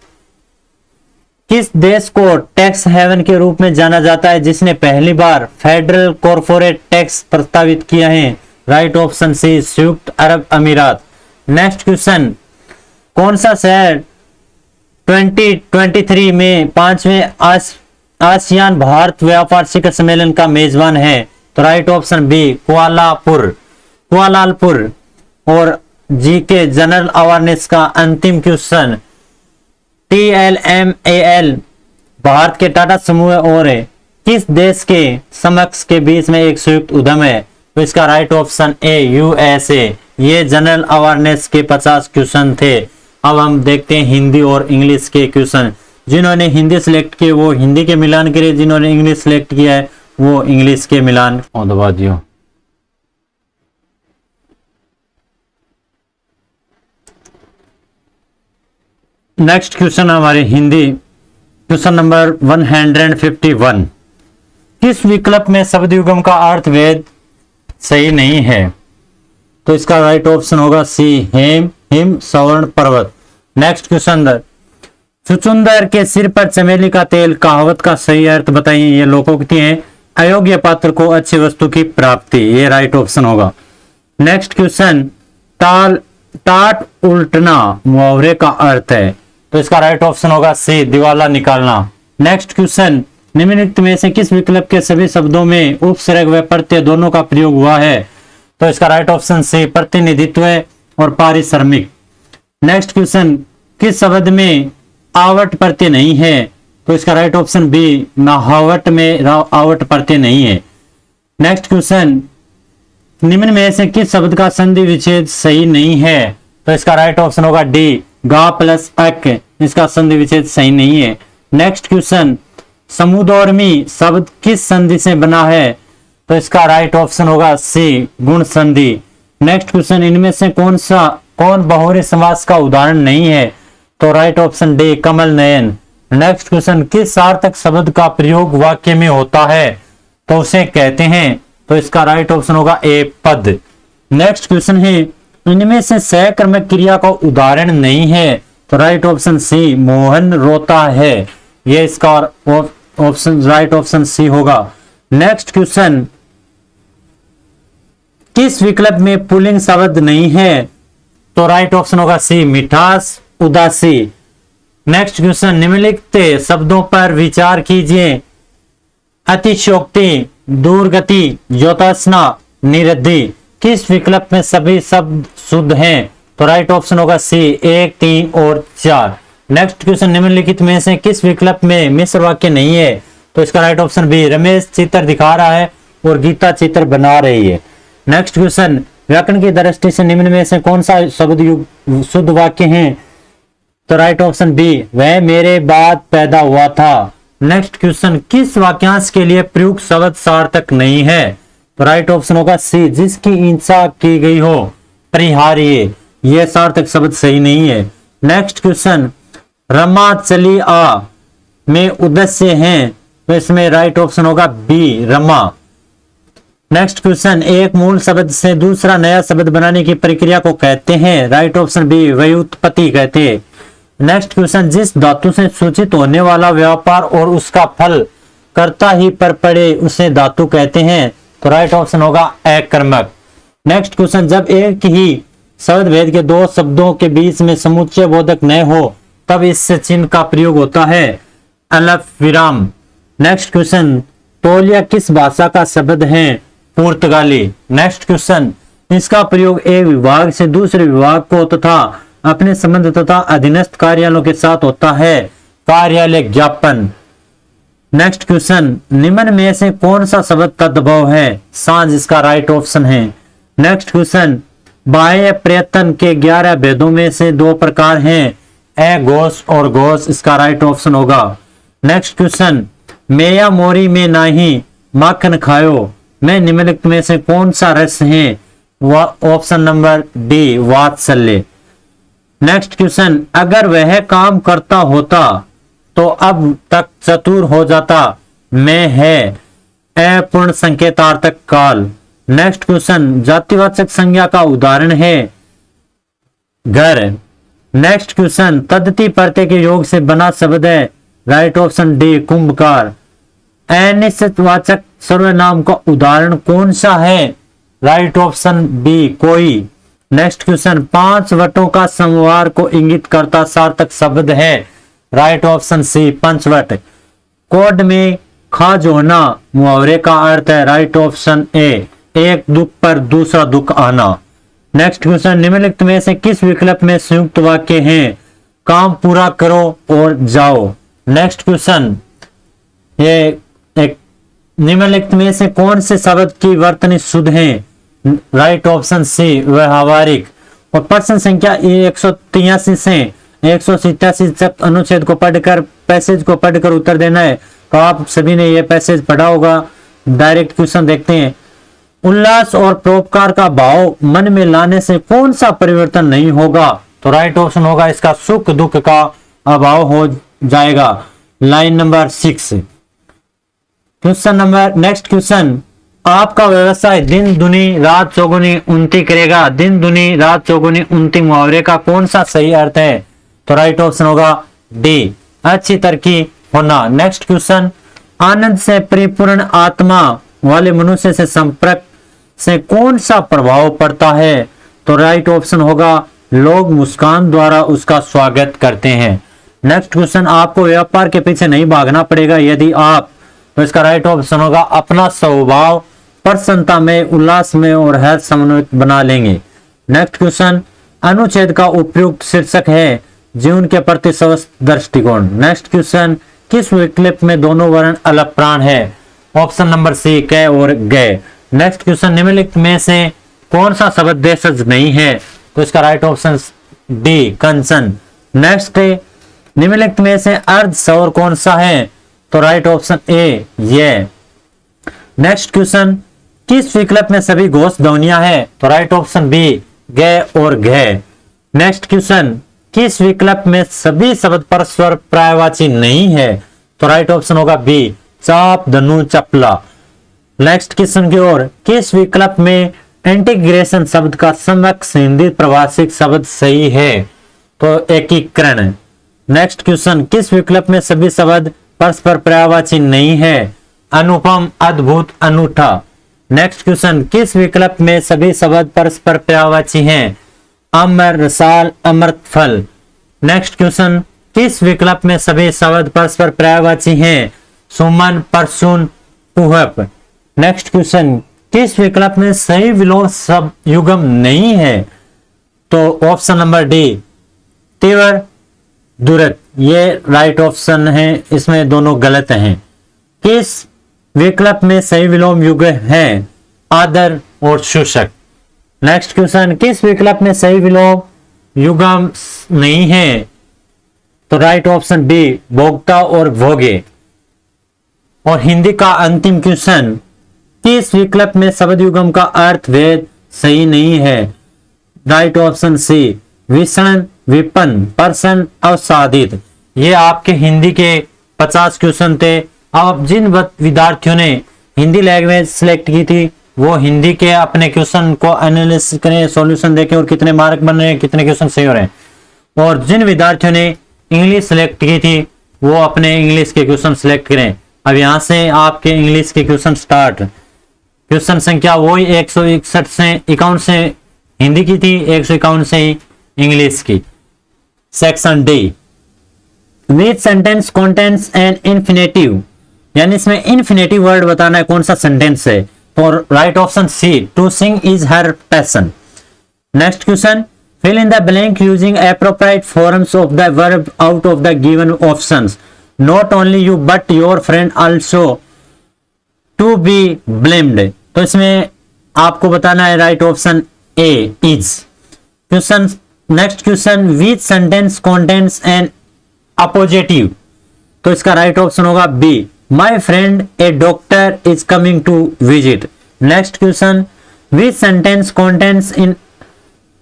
किस देश को टैक्स हेवन के रूप में जाना जाता है जिसने पहली बार फेडरल कॉर्पोरेट टैक्स प्रस्तावित किया है? राइट ऑप्शन सी, संयुक्त अरब अमीरात। नेक्स्ट क्वेश्चन, कौन सा शहर 2023 में 5वें आसियान भारत व्यापार शिखर सम्मेलन का मेजबान है? तो राइट ऑप्शन बी, कुआलालंपुर। और जीके जनरल अवेयरनेस का अंतिम क्वेश्चन, TLMAL भारत के टाटा समूह और किस देश के समक्ष के बीच में एक संयुक्त उद्यम है? तो इसका राइट ऑप्शन ए, USA। ये जनरल अवेयरनेस के 50 क्वेश्चन थे। अब हम देखते हैं हिंदी और इंग्लिश के क्वेश्चन। जिन्होंने हिंदी सिलेक्ट किए वो हिंदी के मिलान करिए, जिन्होंने इंग्लिश सिलेक्ट किया है वो इंग्लिश के मिलान दबा दियो। नेक्स्ट क्वेश्चन हमारे हिंदी क्वेश्चन नंबर 151। किस विकल्प में शब्द युग्म का अर्थ वेद सही नहीं है? तो इसका राइट ऑप्शन होगा सी, हेम हिम सवर्ण पर्वत। नेक्स्ट क्वेश्चन, चुचुंदर के सिर पर चमेली का तेल कहावत का सही अर्थ बताइए। ये लोकोक्ति है, अयोग्य पात्र को अच्छी वस्तु की प्राप्ति। ये राइट ऑप्शन होगा। नेक्स्ट क्वेश्चन, टाट उल्टना मुहावरे का अर्थ है। तो इसका राइट ऑप्शन होगा सी, दिवाला निकालना। नेक्स्ट क्वेश्चन, निम्नलिखित में से किस विकल्प के सभी शब्दों में उपसर्ग व प्रत्यय दोनों का प्रयोग हुआ है? तो इसका राइट ऑप्शन सी, प्रतिनिधित्व और पारिश्रमिक। नेक्स्ट क्वेश्चन, किस शब्द में आवट प्रत्यय नहीं है? तो इसका राइट ऑप्शन बी, नहावट में आवट प्रत्यय नहीं है। नेक्स्ट क्वेश्चन, निम्न में से किस शब्द का संधि विच्छेद सही नहीं है? तो इसका राइट ऑप्शन होगा डी, गा प्लस अक। इसका संधि विच्छेद सही नहीं है। नेक्स्ट क्वेश्चन, समुदोर्मी शब्द किस संधि से बना है? तो इसका राइट ऑप्शन होगा सी, गुण संधि। नेक्स्ट क्वेश्चन, इनमें से कौन बहुव्रीहि समास का उदाहरण नहीं है? तो right option D, Kamal Nayan. Next question, किस सार्थक शब्द का प्रयोग वाक्य में होता है तो उसे कहते हैं? तो इसका राइट ऑप्शन होगा ए, पद। नेक्स्ट क्वेश्चन है, इनमें से सहकर्मक क्रिया का उदाहरण नहीं है? तो राइट ऑप्शन सी, मोहन रोता है। ये इसका ऑप्शन राइट ऑप्शन सी होगा। नेक्स्ट क्वेश्चन, किस विकल्प में पुल्लिंग शब्द नहीं है? तो राइट ऑप्शन होगा सी, मिठास उदासी। नेक्स्ट क्वेश्चन, निम्नलिखित शब्दों पर विचार कीजिए। अतिशयोक्ति, दूरगति, ज्योत्सना, निरद्धि किस विकल्प में सभी शब्द शुद्ध हैं? तो राइट ऑप्शन होगा सी, 1, 3 और 4। नेक्स्ट क्वेश्चन, निम्नलिखित में से किस विकल्प में मिश्र वाक्य नहीं है? तो इसका राइट ऑप्शन बी, रमेश चित्र दिखा रहा है और गीता चित्र बना रही है। नेक्स्ट क्वेश्चन, व्याकरण की दृष्टि से निम्न में से कौन सा शब्द युग शुद्ध वाक्य है? तो राइट ऑप्शन बी, वह मेरे बाद पैदा हुआ था। नेक्स्ट क्वेश्चन, किस वाक्यांश के लिए प्रयुक्त शब्द सार्थक नहीं है? तो राइट ऑप्शन होगा सी, जिसकी इच्छा की गई हो परिहार्य, यह सार्थक शब्द सही नहीं है। नेक्स्ट क्वेश्चन, रमा चली आ में उद्देश्य हैं, तो इसमें राइट ऑप्शन होगा बी रमा। नेक्स्ट क्वेश्चन, एक मूल शब्द से दूसरा नया शब्द बनाने की प्रक्रिया को कहते हैं, राइट ऑप्शन बी व्युत्पत्ति कहते हैं। नेक्स्ट क्वेश्चन, जिस धातु से सूचित होने वाला व्यापार और उसका फल कर्ता ही पर पड़े उसे धातु कहते हैं, तो राइट ऑप्शन होगा अकर्मक। नेक्स्ट क्वेश्चन, जब एक ही शब्द भेद के दो शब्दों के बीच में समुच्चय बोधक न हो तब इससे चिन्ह का प्रयोग होता है अलफ विराम। नेक्स्ट क्वेश्चन, तौलिया किस भाषा का शब्द है? पुर्तगाली। नेक्स्ट क्वेश्चन, इसका प्रयोग एक विभाग से दूसरे विभाग को तथा अपने संबंध तथा अधीनस्थ कार्यालयों के साथ होता है, कार्यालय ज्ञापन। नेक्स्ट क्वेश्चन, निम्न में से कौन सा शब्द तद्भव है? सांझ इसका राइट ऑप्शन है। नेक्स्ट क्वेश्चन, बाह्य प्रयत्न के 11 भेदों में से 2 प्रकार हैं, अघोष और घोष, इसका राइट ऑप्शन होगा। नेक्स्ट क्वेश्चन, मेया मोरी में नाही माखन खायो में निम्नलिखित में से कौन सा रस है? ऑप्शन नंबर डी वात्सल्य। नेक्स्ट क्वेश्चन, अगर वह काम करता होता तो अब तक चतुर हो जाता में है अपूर्ण संकेतार्थक काल। नेक्स्ट क्वेश्चन, जातिवाचक संज्ञा का उदाहरण है घर। नेक्स्ट क्वेश्चन, तद्धित प्रत्यय के योग से बना शब्द है, राइट ऑप्शन डी कुंभकार। अनिश्चितवाचक सर्वनाम का उदाहरण कौन सा है? राइट ऑप्शन बी कोई। नेक्स्ट क्वेश्चन, 5 वटों का समवार को इंगित करता सार्थक शब्द है, राइट ऑप्शन सी पंचवट। कोड में खाज होना मुहावरे का अर्थ है, राइट ऑप्शन ए एक दुख पर दूसरा दुख आना। नेक्स्ट क्वेश्चन, निम्नलिखित में से किस विकल्प में संयुक्त वाक्य हैं? काम पूरा करो और जाओ। नेक्स्ट क्वेश्चन, ये एक निम्नलिखित में से कौन से शब्द की वर्तनी शुद्ध है? राइट ऑप्शन सी व्यवहारिक। और प्रश्न संख्या 183 से 187 तक अनुच्छेद को पढ़कर पैसेज को पढ़कर उत्तर देना है। तो आप सभी ने यह पैसेज पढ़ा होगा। डायरेक्ट क्वेश्चन देखते हैं। उल्लास और परोपकार का भाव मन में लाने से कौन सा परिवर्तन नहीं होगा? तो राइट ऑप्शन होगा इसका सुख दुख का अभाव हो जाएगा। Line number 6। Question number next question, आपका व्यवसाय दिन दुनी रात चौगुनी उन्नति करेगा। दिन दुनी रात चौगुनी उन्नति मुहावरे का कौन सा सही अर्थ है? तो राइट ऑप्शन होगा डी अच्छी तरक्की होना। नेक्स्ट क्वेश्चन, आनंद से परिपूर्ण आत्मा वाले मनुष्य से संपर्क से कौन सा प्रभाव पड़ता है? तो राइट ऑप्शन होगा लोग मुस्कान द्वारा उसका स्वागत करते हैं। नेक्स्ट क्वेश्चन, आपको व्यापार के पीछे नहीं भागना पड़ेगा यदि आप, तो इसका राइट ऑप्शन होगा अपना स्वभाव प्रसन्नता में उल्लास में और हर्ष समन्वित बना लेंगे। नेक्स्ट क्वेश्चन, अनुच्छेद का उपयुक्त शीर्षक है जीवन के प्रति स्वस्थ दृष्टिकोण। नेक्स्ट क्वेश्चन, किस विकल्प में दोनों वर्ण अलग प्राण है? ऑप्शन नंबर सी क और ग। नेक्स्ट क्वेश्चन, निम्नलिखित में से कौन सा शब्द देशज नहीं है? तो इसका राइट ऑप्शन डी कंचन। नेक्स्ट, निम्नलिखित में से अर्ध सौर कौन सा है? तो राइट ऑप्शन ए ये। नेक्स्ट क्वेश्चन, किस विकल्प में सभी घोष ध्वनियां है? तो राइट ऑप्शन बी ग और घ। नेक्स्ट क्वेश्चन, किस विकल्प में सभी शब्द परस्पर पर्यायवाची नहीं है? तो राइट ऑप्शन होगा बी चाप धनु चपला। नेक्स्ट क्वेश्चन की ओर, किस विकल्प में इंटीग्रेशन शब्द का समक्ष हिंदी प्रभाषिक शब्द सही है? तो एकीकरण। नेक्स्ट क्वेश्चन, किस विकल्प में सभी शब्द परस्पर पर्यायवाची नहीं है? अनुपम अद्भुत अनूठा। नेक्स्ट क्वेश्चन, किस विकल्प में सभी शब्द परस्पर पर्यायवाची हैं? अमर रसाल अमृत फल। नेक्स्ट क्वेश्चन, किस विकल्प में सभी शब्द परस्पर पर्यायवाची हैं? सुमन परसुन पुहप। नेक्स्ट क्वेश्चन, किस विकल्प में सही विलोम शब्द युगम नहीं है? तो ऑप्शन नंबर डी तीव्र दुरत, ये राइट ऑप्शन है, इसमें दोनों गलत हैं। किस विकल्प में सही विलोम युग है? आदर और शोषक। नेक्स्ट क्वेश्चन, किस विकल्प में सही विलोम युगम नहीं है? तो राइट ऑप्शन बी भोक्ता और भोगे। और हिंदी का अंतिम क्वेश्चन, किस विकल्प में शब्द युग्म का अर्थ भेद सही नहीं है? राइट ऑप्शन सी, विषण, विपन्न, प्रश्न, अवसादित। ये आपके हिंदी के 50 क्वेश्चन थे। अब जिन विद्यार्थियों ने हिंदी लैंग्वेज सिलेक्ट की थी वो हिंदी के अपने क्वेश्चन को एनालिसिस करें, सॉल्यूशन देखें और कितने मार्क बन रहे हैं, कितने क्वेश्चन सही हो रहे हैं। और जिन विद्यार्थियों ने इंग्लिश सिलेक्ट की थी वो अपने इंग्लिश के क्वेश्चन सिलेक्ट करें। अब यहाँ से आपके इंग्लिश के क्वेश्चन स्टार्ट। क्वेश्चन संख्या वही 161 से 51 से हिंदी की थी, 151 से ही इंग्लिश की। सेक्शन डी, विच सेंटेंस कंटेन्स एन इन्फिनेटिव, यानी इसमें इन्फिनेटिव वर्ड बताना है कौन सा सेंटेंस है। तो right option C, to sing is her passion. Next question, fill in the blank using appropriate forms of the verb out of the given options. Not only you but your friend also to be blamed. तो इसमें आपको बताना है right option A, is. Question, next question, which sentence contains an appositive. तो इसका राइट ऑप्शन होगा B, my friend a doctor is coming to visit. Next question, which sentence contains in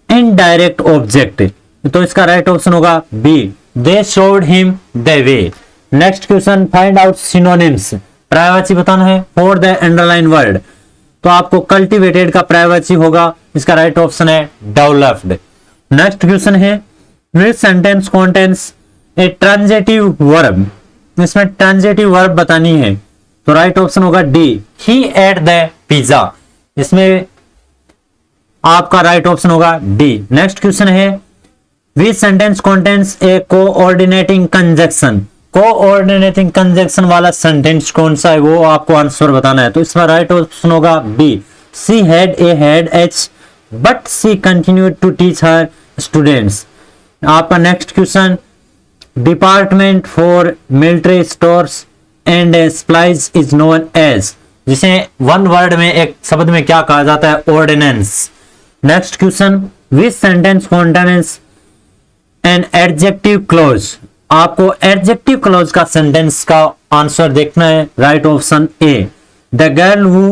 indirect object. तो इसका राइट ऑप्शन होगा B, they showed him the way. Next question, find out synonyms, पर्यायवाची बताना है फॉर द अंडरलाइन वर्ड। तो आपको कल्टिवेटेड का पर्यायवाची होगा, इसका राइट ऑप्शन है डेवलप्ड। नेक्स्ट क्वेश्चन है, विच सेंटेंस कंटेन्स ए ट्रांजिटिव वर्ब। इसमें ट्रांजिटिव वर्ब बतानी है तो राइट ऑप्शन होगा D, he at the pizza. इसमें आपका राइट ऑप्शन होगा डी। नेक्स्ट क्वेश्चन है, विच सेंटेंस कंटेन्स ए कोऑर्डिनेटिंग कंजक्शन। कोऑर्डिनेटिंग कंजक्शन वाला सेंटेंस कौन सा है वो आपको आंसर बताना है। तो इसका राइट ऑप्शन होगा B, she had a head एच but she continued to teach her students. आपका next question, department for military stores and supplies is known as, जिसे वन वर्ड में एक शब्द में क्या कहा जाता है? Ordnance. Next question, which sentence contains an adjective clause. आपको एडजेक्टिव क्लॉज का सेंटेंस का आंसर देखना है। Right option A, the girl who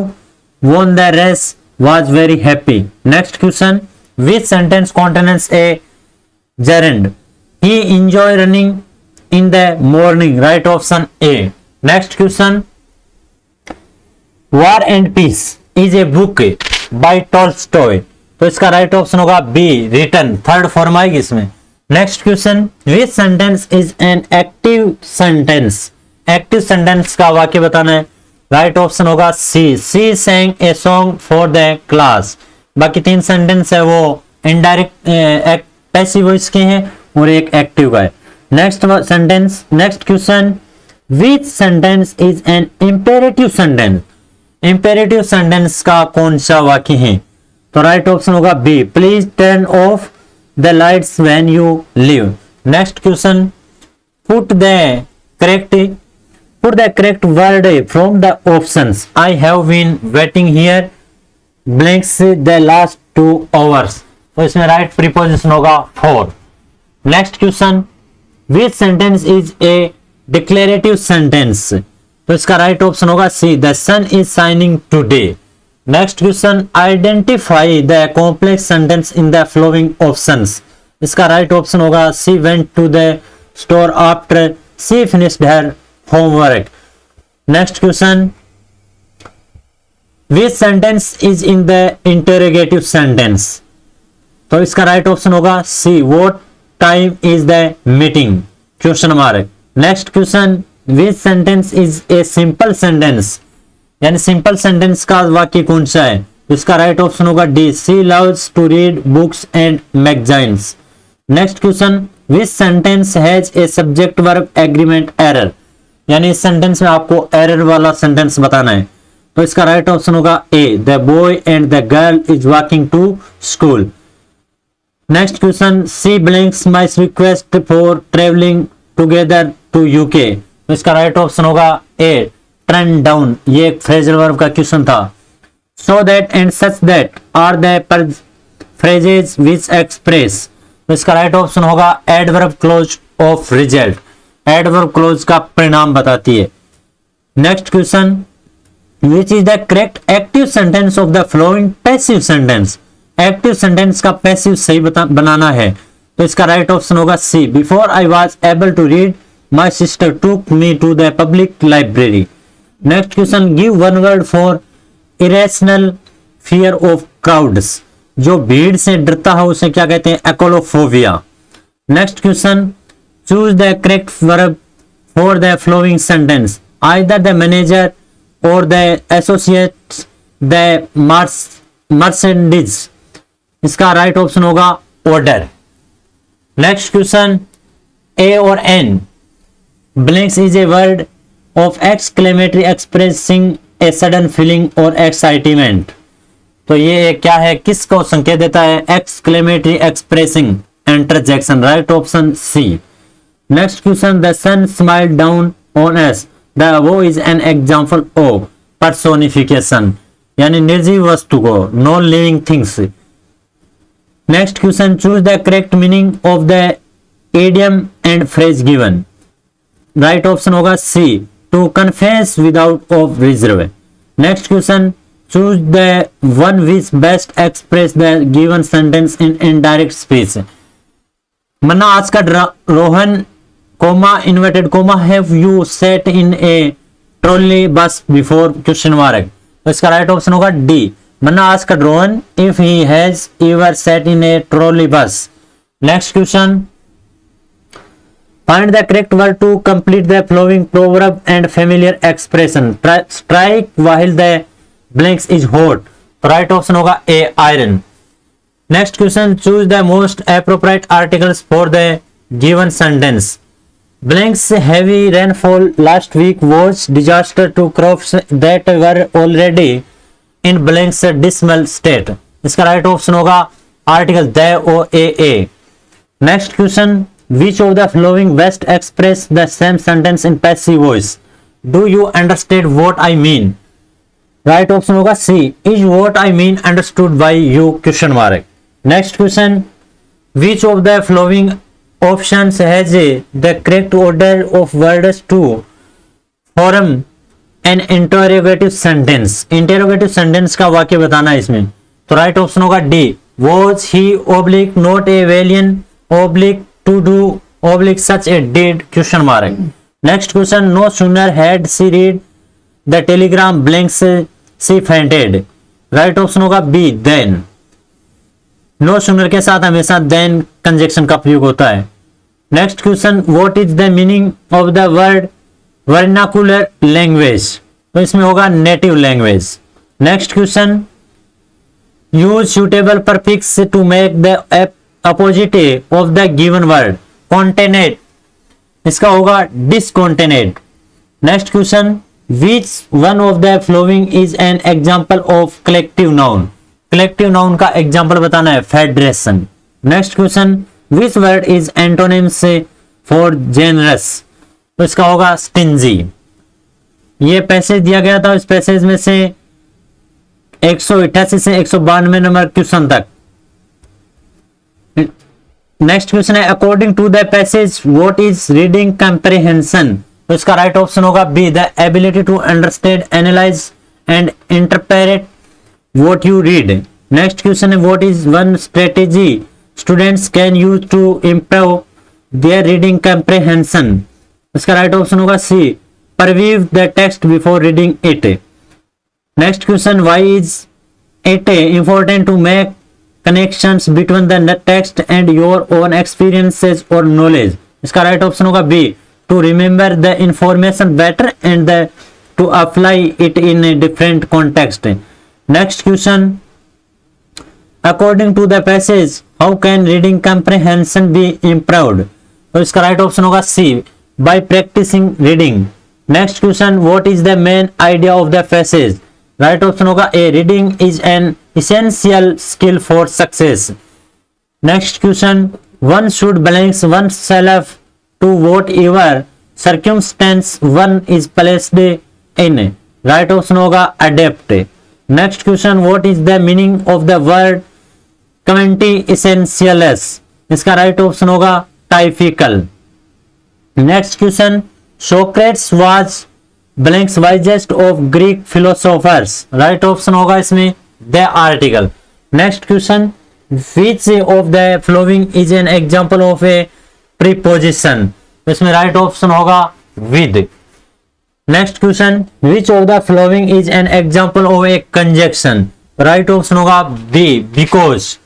won the race was very happy. Next question, which sentence contains a gerund, he enjoy running in the morning. Right option A. Next question, war and peace is a book by Tolstoy. तो इसका राइट ऑप्शन होगा बी, रिटन। थर्ड फॉर्म आएगी इसमें। Next question, which sentence is an active sentence. Active sentence का वाक्य बताना है। राइट ऑप्शन होगा C, she sang a song for the class. बाकी 3 सेंटेंस है वो इनडायरेक्ट पैसिव वॉइस के हैं और एक एक्टिव का है। Next sentence, next question, which sentence is an imperative sentence. Imperative sentence का कौन सा वाक्य है? तो राइट ऑप्शन होगा B, please turn off the lights when you leave. Next question, put the correct word from the options. I have been waiting here blanks the last 2 hours। तो इसमें राइट प्रीपोजिशन होगा for. Next question, which sentence is a declarative sentence. तो इसका राइट ऑप्शन होगा C, the sun is shining today. Next question, identify the complex sentence in the following options. इसका राइट ऑप्शन होगा C, went to the store after she finished her homework. Next question, which sentence is in the interrogative sentence. तो इसका राइट ऑप्शन होगा C, what time is the meeting, question mark. Next question, which sentence is a simple sentence, यानी सिंपल सेंटेंस का वाक्य कौन सा है? इसका राइट ऑप्शन होगा D, she loves to read books and magazines. Next question, which sentence has a subject verb agreement error, यानी इस सेंटेंस में आपको एरर वाला सेंटेंस बताना है। तो इसका राइट ऑप्शन होगा A, the boy and the girl is walking to school. Next question, she blanks my request for travelling together to UK. तो इसका राइट ऑप्शन होगा ए, टर्न डाउन। ये एक फ्रेजल वर्ब का क्वेश्चन था। So that and such that are the phrases which express. तो इसका राइट ऑप्शन होगा adverb clause of result. Adverb clause का परिणाम बताती है। Next question, which is the correct active sentence of the following passive sentence. Active sentence का पैसिव सही बनाना है, तो इसका राइट ऑप्शन होगा C, before I was able to read my sister took me to the public library. Next question, give one word for irrational fear of crowds. जो भीड़ से डरता है उसे क्या कहते हैं, ochlophobia. Next question, choose the correct verb for the following sentence, either the manager or the associates the merchandise. इसका राइट ऑप्शन होगा order. Next question, a or an blanks is a word of exclamatory expressing a sudden feeling or excitement. तो ये क्या है, किसको संकेत देता है, exclamatory expressing interjection, right option C. Next question, the sun smiled down on us, the वो is an example of personification, यानी निर्जीव वस्तु को, non living things. Next question, choose the correct meaning of the idiom and phrase given. Right option होगा C, to confess without of reserve. Next question, choose the one which best express the given sentence in indirect speech. Manna asked Rohan comma inverted comma have you set in a trolley bus before question mark. तो इसका राइट ऑप्शन होगा D, Manna asked Rohan if he has ever set in a trolley bus. Next question, find the correct word to complete the following proverb and familiar expression. Strike while the blanks is hot. तो राइट ऑप्शन होगा ए, iron. Next question, choose the most appropriate articles for the given sentence. Blanks heavy rainfall last week was disaster to crops that were already in blanks dismal state. इसका राइट ऑप्शन होगा आर्टिकल the और ए। Next question, which of the following best express the same sentence in passive voice? Do you understand what I mean? Right option होगा C, is what I mean understood by you question mark. Next question, which of the following options has the correct order of words to form an interrogative sentence? Interrogative sentence का वाक्य बताना है इसमें, तो राइट ऑप्शन होगा D, was he oblique not a villain oblique to do oblique such a deed question mark. Next question, no sooner had she read the telegram blanks she fainted. right option होगा B, then. no sooner के साथ हमेशा then कंजक्शन का प्रयोग होता है। Next question, what is the meaning of the word vernacular language? तो इसमें होगा native language. next question, use suitable prefix to make the opposite of the given word. Concatenate, इसका होगा discontinent. Next question, which one of the following is an example of collective noun? collective noun का example बताना है, federation. Next question, which word is antonyms for generous? तो इसका होगा stingy. ये पैसेज दिया गया था, इस पैसेज में से 188 से 192 नंबर क्वेश्चन तक। नेक्स्ट क्वेश्चन है, according to the passage what is reading comprehension? तो इसका राइट ऑप्शन होगा B, the ability to understand, analyse and interpret what you read. Next question है, what is one strategy students can use to improve their reading comprehension? इसका राइट ऑप्शन होगा C, preview the text before reading it. Next question, why is it important to make connections between the text and your own experiences or knowledge? इसका राइट ऑप्शन होगा B, to remember the information better and to apply it in a different context. Next question, according to the passage how can reading comprehension be improved? तो इसका राइट ऑप्शन होगा सी, by practicing reading. Next question, what is the main idea of the passage? Right option होगा A, reading is an essential skill for success. Next question, one should balance oneself to whatever circumstance one is placed in. right option होगा adapt. Next question, what is the meaning of the word quintessentialist? इसका right option होगा typical. Next question, Socrates was blanks wisest of Greek philosophers, right option होगा इसमें the article. Next question, which of the following is an example of a preposition, इसमें राइट ऑप्शन होगा with. Next question, which of the following is an example of a conjunction, right option होगा B because.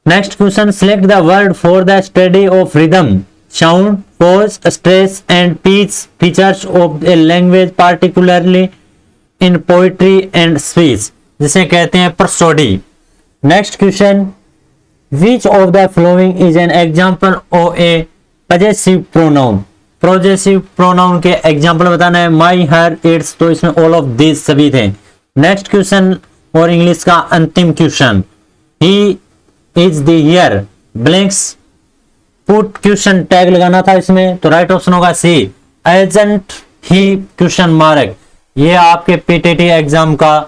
Next question, select the word for the study of rhythm, sound, pause, stress and pitch features of a language particularly in poetry and speech, जिसे कहते हैं prosody. Next question, which of the following is an example of a possessive pronoun, possessive pronoun के एग्जांपल बताना है, माई, हर, इट्स, तो इसमें ऑल ऑफ दीज सभी थे। नेक्स्ट क्वेश्चन और इंग्लिश का अंतिम question, he is the here blanks, put question tag लगाना था इसमें, तो राइट ऑप्शन होगा सी, एजेंट ही क्वेश्चन मार्क। ये आपके पीटीटी एग्जाम का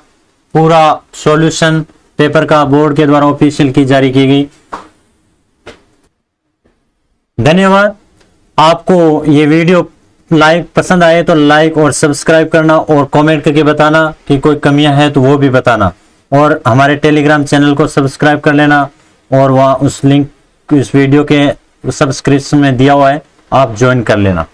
पूरा सॉल्यूशन पेपर का बोर्ड के द्वारा ऑफिशियल की जारी की गई। धन्यवाद। आपको ये वीडियो पसंद आए तो लाइक और सब्सक्राइब करना और कमेंट करके बताना कि कोई कमियां हैं तो वो भी बताना, और हमारे टेलीग्राम चैनल को सब्सक्राइब कर लेना, और वहाँ उस लिंक इस वीडियो के सब्सक्रिप्शन में दिया हुआ है, आप ज्वाइन कर लेना।